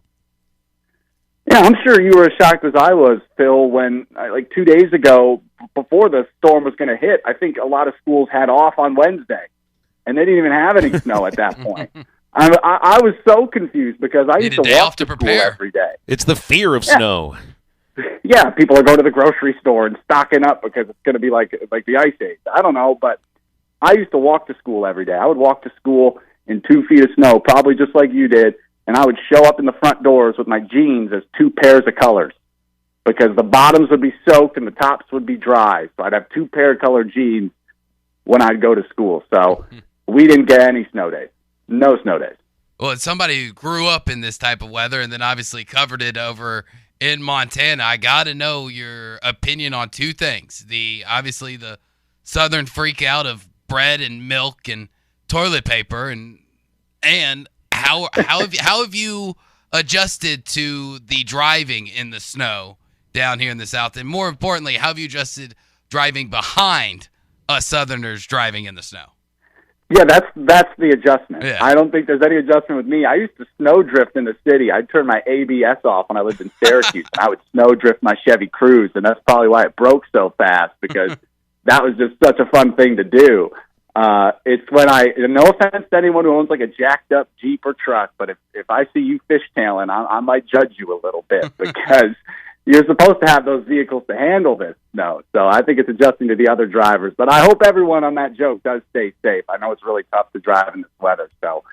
Yeah, I'm sure you were as shocked as I was, Phil, when, like 2 days ago, before the storm was going to hit, I think a lot of schools had off on Wednesday, and they didn't even have any snow at that point. I was so confused because I used to walk to school every day. It's the fear of snow. Yeah, people are going to the grocery store and stocking up because it's going to be like the Ice Age. I don't know, but I used to walk to school every day. I would walk to school in 2 feet of snow, probably just like you did, and I would show up in the front doors with my jeans as 2 pairs of colors because the bottoms would be soaked and the tops would be dry. So I'd have 2 pair of colored jeans when I'd go to school. So we didn't get any snow days. No snow days. Well, as somebody who grew up in this type of weather and then obviously covered it over in Montana, I got to know your opinion on 2 things. Obviously the southern freak out of bread and milk and toilet paper, and how have you adjusted to the driving in the snow down here in the South? And more importantly, how have you adjusted driving behind us Southerners driving in the snow? Yeah, that's the adjustment. Yeah. I don't think there's any adjustment with me. I used to snow drift in the city. I'd turn my ABS off when I lived in Syracuse, and I would snow drift my Chevy Cruze, and that's probably why it broke so fast, because that was just such a fun thing to do. It's when no offense to anyone who owns like a jacked up Jeep or truck, but if I see you fishtailing, I might judge you a little bit because you're supposed to have those vehicles to handle this snow. So I think it's adjusting to the other drivers. But I hope everyone on that joke does stay safe. I know it's really tough to drive in this weather. So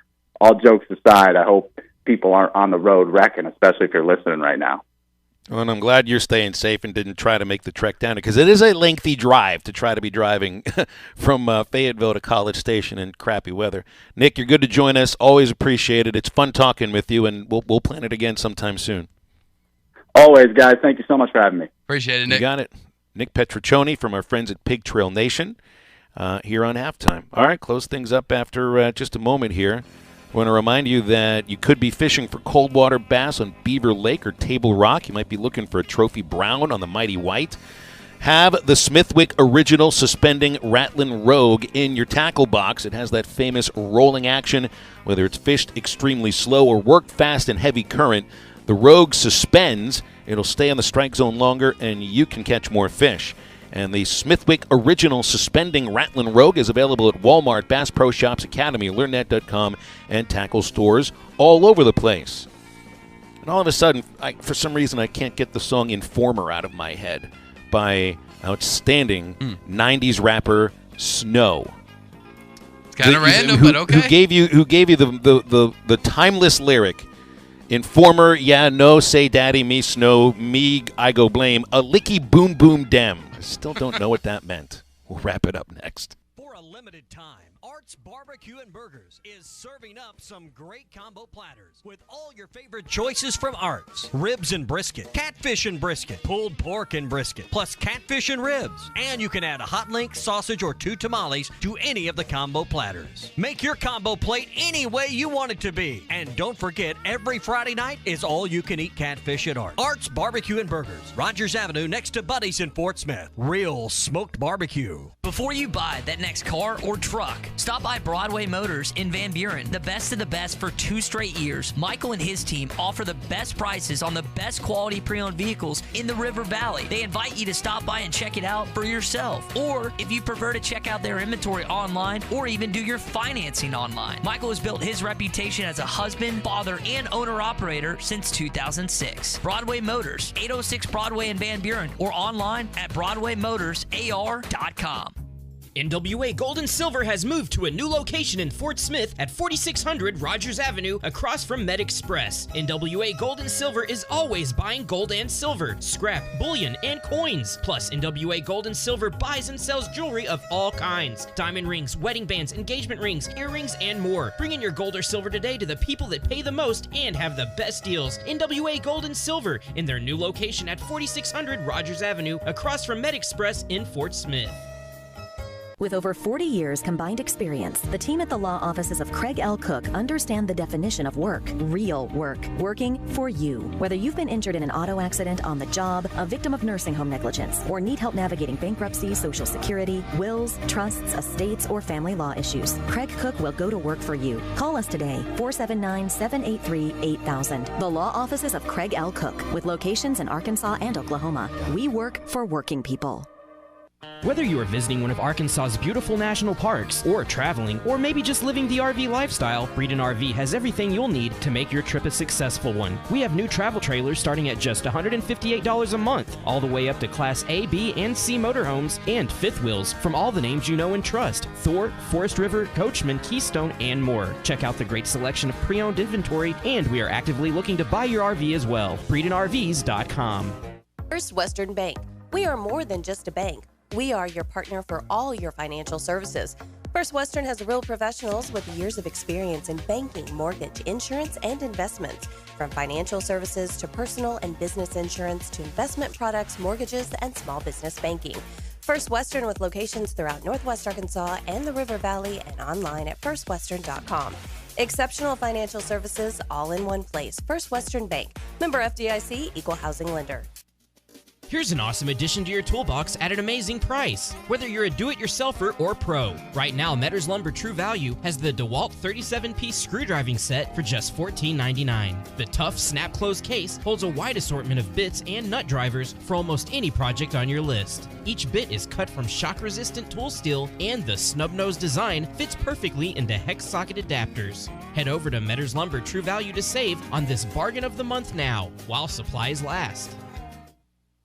all jokes aside, I hope people aren't on the road wrecking, especially if you're listening right now. Well, and I'm glad you're staying safe and didn't try to make the trek down, because it is a lengthy drive to try to be driving from Fayetteville to College Station in crappy weather. Nick, you're good to join us. Always appreciate it. It's fun talking with you, and we'll plan it again sometime soon. Always, guys. Thank you so much for having me. Appreciate it, Nick. You got it. Nick Petroccioni from our friends at Pig Trail Nation here on Halftime. All right, close things up after just a moment here. I want to remind you that you could be fishing for cold water bass on Beaver Lake or Table Rock. You might be looking for a trophy brown on the Mighty White. Have the Smithwick Original Suspending Rattling Rogue in your tackle box. It has that famous rolling action, whether it's fished extremely slow or worked fast in heavy current. The Rogue suspends, it'll stay on the strike zone longer, and you can catch more fish. And the Smithwick Original Suspending Rattling Rogue is available at Walmart, Bass Pro Shops, Academy, LearnNet.com, and tackle stores all over the place. And all of a sudden, for some reason, I can't get the song Informer out of my head by outstanding 90s rapper Snow. It's kind of random, but okay. Who gave you the timeless lyric, Informer, yeah, no, say daddy, me, Snow, me, I go blame, a licky boom boom dem. I still don't know what that meant. We'll wrap it up next. For a limited time, Art's Barbecue and Burgers is serving up some great combo platters with all your favorite choices from Art's. Ribs and brisket, catfish and brisket, pulled pork and brisket, plus catfish and ribs. And you can add a hot link, sausage, or 2 tamales to any of the combo platters. Make your combo plate any way you want it to be. And don't forget, every Friday night is all-you-can-eat catfish at Art's. Art's Barbecue and Burgers, Rogers Avenue next to Buddy's in Fort Smith. Real smoked barbecue. Before you buy that next car or truck, stop by Broadway Motors in Van Buren. The best of the best for 2 straight years. Michael and his team offer the best prices on the best quality pre-owned vehicles in the River Valley. They invite you to stop by and check it out for yourself. Or if you prefer to check out their inventory online or even do your financing online. Michael has built his reputation as a husband, father, and owner-operator since 2006. Broadway Motors, 806 Broadway in Van Buren, or online at BroadwayMotorsAR.com. NWA Gold and Silver has moved to a new location in Fort Smith at 4600 Rogers Avenue across from Med Express. NWA Gold and Silver is always buying gold and silver, scrap, bullion, and coins. Plus, NWA Gold and Silver buys and sells jewelry of all kinds. Diamond rings, wedding bands, engagement rings, earrings, and more. Bring in your gold or silver today to the people that pay the most and have the best deals. NWA Gold and Silver in their new location at 4600 Rogers Avenue across from Med Express in Fort Smith. With over 40 years combined experience, the team at the law offices of Craig L. Cook understand the definition of work. Real work. Working for you. Whether you've been injured in an auto accident, on the job, a victim of nursing home negligence, or need help navigating bankruptcy, Social Security, wills, trusts, estates, or family law issues, Craig Cook will go to work for you. Call us today, 479-783-8000. The law offices of Craig L. Cook, with locations in Arkansas and Oklahoma. We work for working people. Whether you are visiting one of Arkansas's beautiful national parks, or traveling, or maybe just living the RV lifestyle, Breeden RV has everything you'll need to make your trip a successful one. We have new travel trailers starting at just $158 a month, all the way up to Class A, B, and C motorhomes, and fifth wheels from all the names you know and trust: Thor, Forest River, Coachman, Keystone, and more. Check out the great selection of pre-owned inventory, and we are actively looking to buy your RV as well. BreedenRVs.com. First Western Bank. We are more than just a bank. We are your partner for all your financial services. First Western has real professionals with years of experience in banking, mortgage, insurance, and investments. From financial services to personal and business insurance to investment products, mortgages, and small business banking. First Western with locations throughout Northwest Arkansas and the River Valley and online at firstwestern.com. Exceptional financial services all in one place. First Western Bank. Member FDIC, Equal Housing Lender. Here's an awesome addition to your toolbox at an amazing price, whether you're a do-it-yourselfer or pro. Right now, Metters Lumber True Value has the DeWalt 37-piece screwdriving set for just $14.99. The tough snap-close case holds a wide assortment of bits and nut drivers for almost any project on your list. Each bit is cut from shock-resistant tool steel, and the snub-nose design fits perfectly into hex socket adapters. Head over to Metters Lumber True Value to save on this bargain of the month now, while supplies last.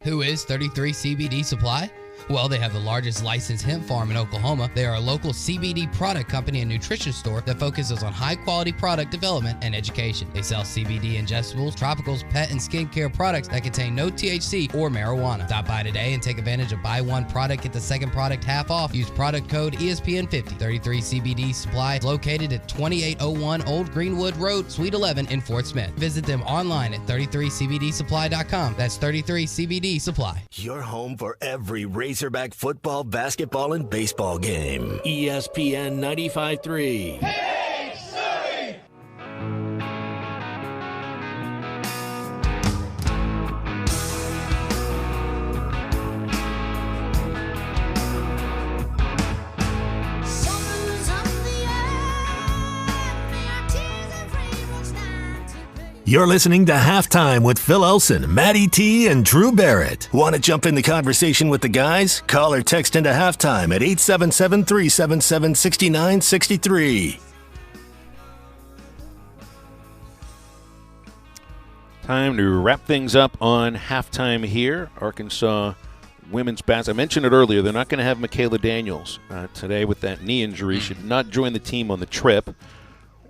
Who is 33 CBD Supply? Well, they have the largest licensed hemp farm in Oklahoma. They are a local CBD product company and nutrition store that focuses on high-quality product development and education. They sell CBD ingestibles, tropicals, pet, and skincare products that contain no THC or marijuana. Stop by today and take advantage of buy one product, get the second product half off. Use product code ESPN50. 33 CBD Supply is located at 2801 Old Greenwood Road, Suite 11 in Fort Smith. Visit them online at 33cbdsupply.com. That's 33CBD Supply. Your home for every Razorback football, basketball, and baseball game. ESPN 95.3. You're listening to Halftime with Phil Elson, Matty T, and Drew Barrett. Want to jump in the conversation with the guys? Call or text into Halftime at 877-377-6963. Time to wrap things up on Halftime here. Arkansas women's basketball. I mentioned it earlier. They're not going to have Michaela Daniels today with that knee injury. She did not join the team on the trip.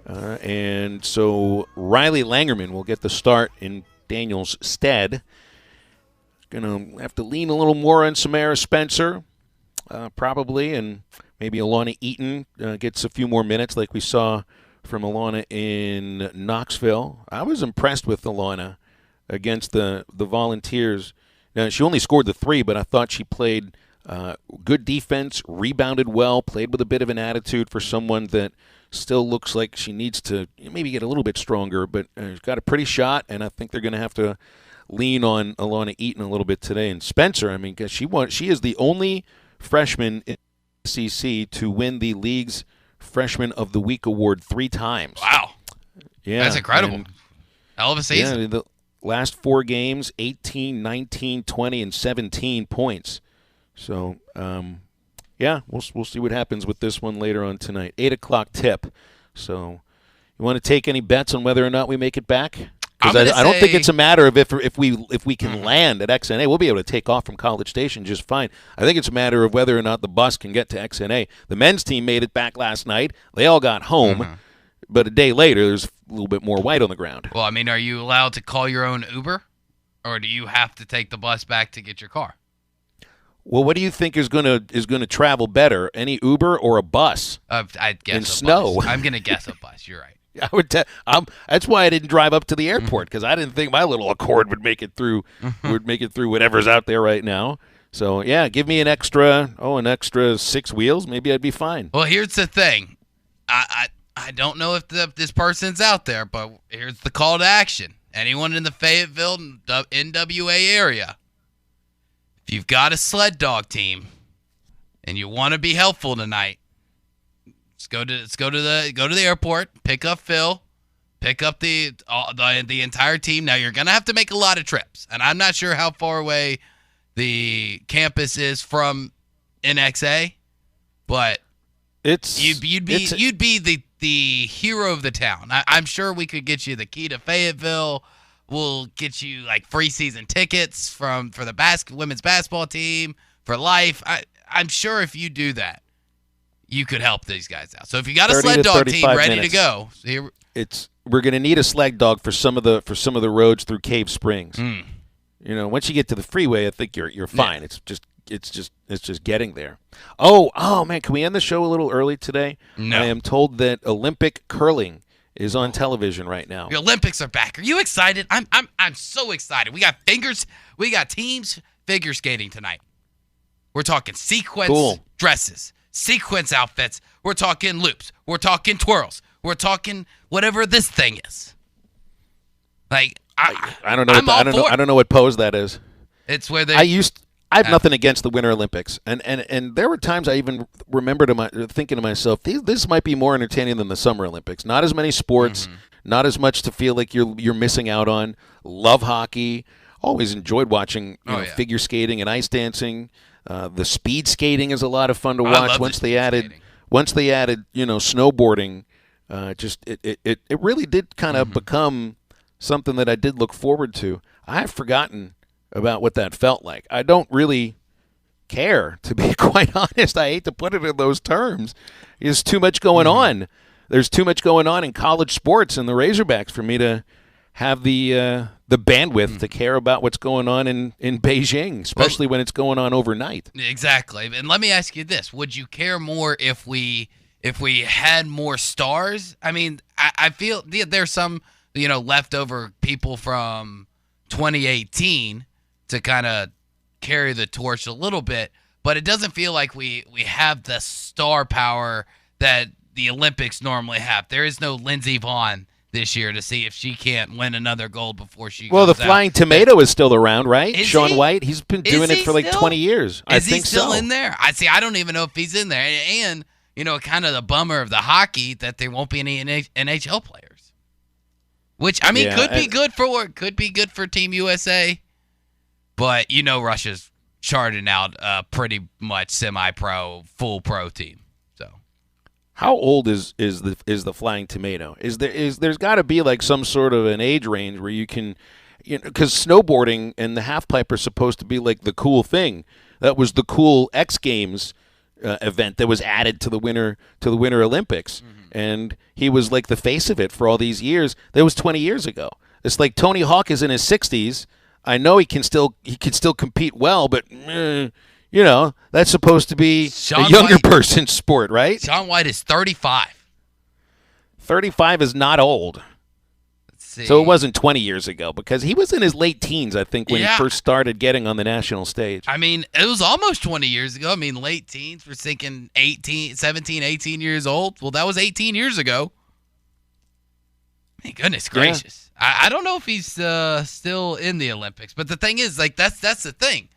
And so Riley Langerman will get the start in Daniels' stead. Going to have to lean a little more on Samara Spencer, probably, and maybe Alana Eaton gets a few more minutes like we saw from Alana in Knoxville. I was impressed with Alana against the Volunteers. Now, she only scored the 3, but I thought she played good defense, rebounded well, played with a bit of an attitude for someone that still looks like she needs to maybe get a little bit stronger, but she's got a pretty shot, and I think they're going to have to lean on Alana Eaton a little bit today. And Spencer, I mean, because she is the only freshman in the SEC to win the league's Freshman of the Week award 3 times. Wow. Yeah. That's incredible. Hell of a season. Yeah, the last 4 games, 18, 19, 20, and 17 points. So, yeah, we'll see what happens with this one later on tonight. 8 o'clock tip. So you want to take any bets on whether or not we make it back? Because I don't think it's a matter of if we can land at XNA. We'll be able to take off from College Station just fine. I think it's a matter of whether or not the bus can get to XNA. The men's team made it back last night. They all got home. But a day later, there's a little bit more white on the ground. Well, I mean, are you allowed to call your own Uber? Or do you have to take the bus back to get your car? Well, what do you think is going to travel better, any Uber or a bus? I'd guess in a snow. Bus. I'm going to guess a bus. You're right. I would. That's why I didn't drive up to the airport, because I didn't think my little Accord would make it through. Would make it through whatever's out there right now. So yeah, give me an extra 6 wheels. Maybe I'd be fine. Well, here's the thing. I don't know if this person's out there, but here's the call to action. Anyone in the Fayetteville NWA area, if you've got a sled dog team and you want to be helpful tonight, go to the airport, pick up Phil, pick up the entire team. Now you're gonna have to make a lot of trips, and I'm not sure how far away the campus is from NXA, but you'd be the hero of the town. I'm sure we could get you the key to Fayetteville. We'll get you like free season tickets for the women's basketball team for life. I'm sure if you do that, you could help these guys out. So if you got a sled dog team ready to go, we're going to need a sled dog for some of the roads through Cave Springs. You know, once you get to the freeway, I think you're fine. Yeah. It's just getting there. Oh man, can we end the show a little early today? No. I am told that Olympic curling is on television right now. The Olympics are back. Are you excited? I'm so excited. We got teams figure skating tonight. We're talking sequence dresses, sequence outfits. We're talking loops. We're talking twirls. We're talking whatever this thing is. Like I don't know. I don't know what pose that is. It's where they. I have nothing against the Winter Olympics, and there were times I even remember thinking to myself, this might be more entertaining than the Summer Olympics. Not as many sports, not as much to feel like you're missing out on. Love hockey. Always enjoyed watching figure skating and ice dancing. The speed skating is a lot of fun to watch. Once they added snowboarding, it really did kind of become something that I did look forward to. I have forgotten about what that felt like. I don't really care, to be quite honest. I hate to put it in those terms. There's too much going on. There's too much going on in college sports and the Razorbacks for me to have the bandwidth to care about what's going on in Beijing, especially when it's going on overnight. Exactly. And let me ask you this. Would you care more if we had more stars? I mean, I feel there's some, leftover people from 2018 to kind of carry the torch a little bit, but it doesn't feel like we have the star power that the Olympics normally have. There is no Lindsey Vonn this year to see if she can't win another gold before she Well, goes the Flying Tomato is still around, right? Shaun White, he's been doing it for like 20 years. I think Is he still so. in there? I don't even know if he's in there. And, kind of the bummer of the hockey that there won't be any NHL players. Which, could be good for Team USA. But, Russia's charting out a pretty much semi-pro, full pro team. How old is the Flying Tomato? There's got to be like some sort of an age range where you can, because snowboarding and the half pipe are supposed to be like the cool thing. That was the cool X Games event that was added to the Winter Olympics, and he was like the face of it for all these years. That was 20 years ago. It's like Tony Hawk is in his 60s. I know he can still compete well, but. That's supposed to be a younger person's sport, right? Shaun White is 35. 35 is not old. Let's see. So it wasn't 20 years ago, because he was in his late teens, I think, when he first started getting on the national stage. It was almost 20 years ago. Late teens. We're thinking 17, 18 years old. Well, that was 18 years ago. Goodness gracious. Yeah. I don't know if he's still in the Olympics, but the thing is, that's the thing.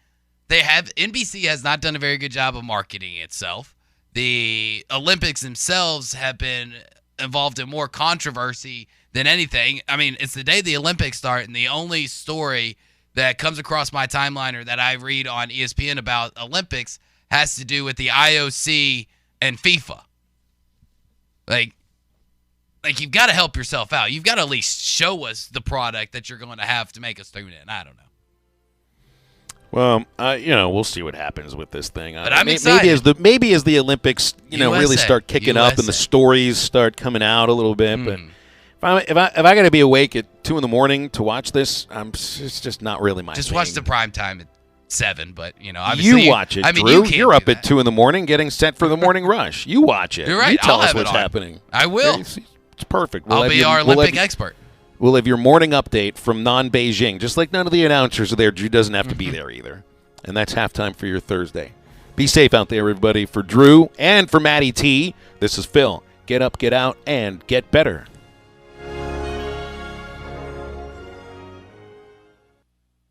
NBC has not done a very good job of marketing itself. The Olympics themselves have been involved in more controversy than anything. It's the day the Olympics start, and the only story that comes across my timeline or that I read on ESPN about Olympics has to do with the IOC and FIFA. Like you've got to help yourself out. You've got to at least show us the product that you're going to have to make us tune in. I don't know. Well, we'll see what happens with this thing. But I'm excited. Maybe as the Olympics, really start kicking up and the stories start coming out a little bit. But if I got to be awake at 2 in.the morning to watch this, it's just not really my thing. Just watch the prime time at 7. But obviously you watch it, Drew. You're up at 2 in.the morning getting set for the morning rush. You watch it. You're right. You tell us us what's happening. I will. It's perfect. I'll be our Olympic expert. We'll have your morning update from non-Beijing, just like none of the announcers are there. Drew doesn't have to be there either. And that's halftime for your Thursday. Be safe out there, everybody. For Drew and for Matty T, this is Phil. Get up, get out, and get better.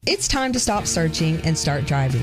It's time to stop searching and start driving.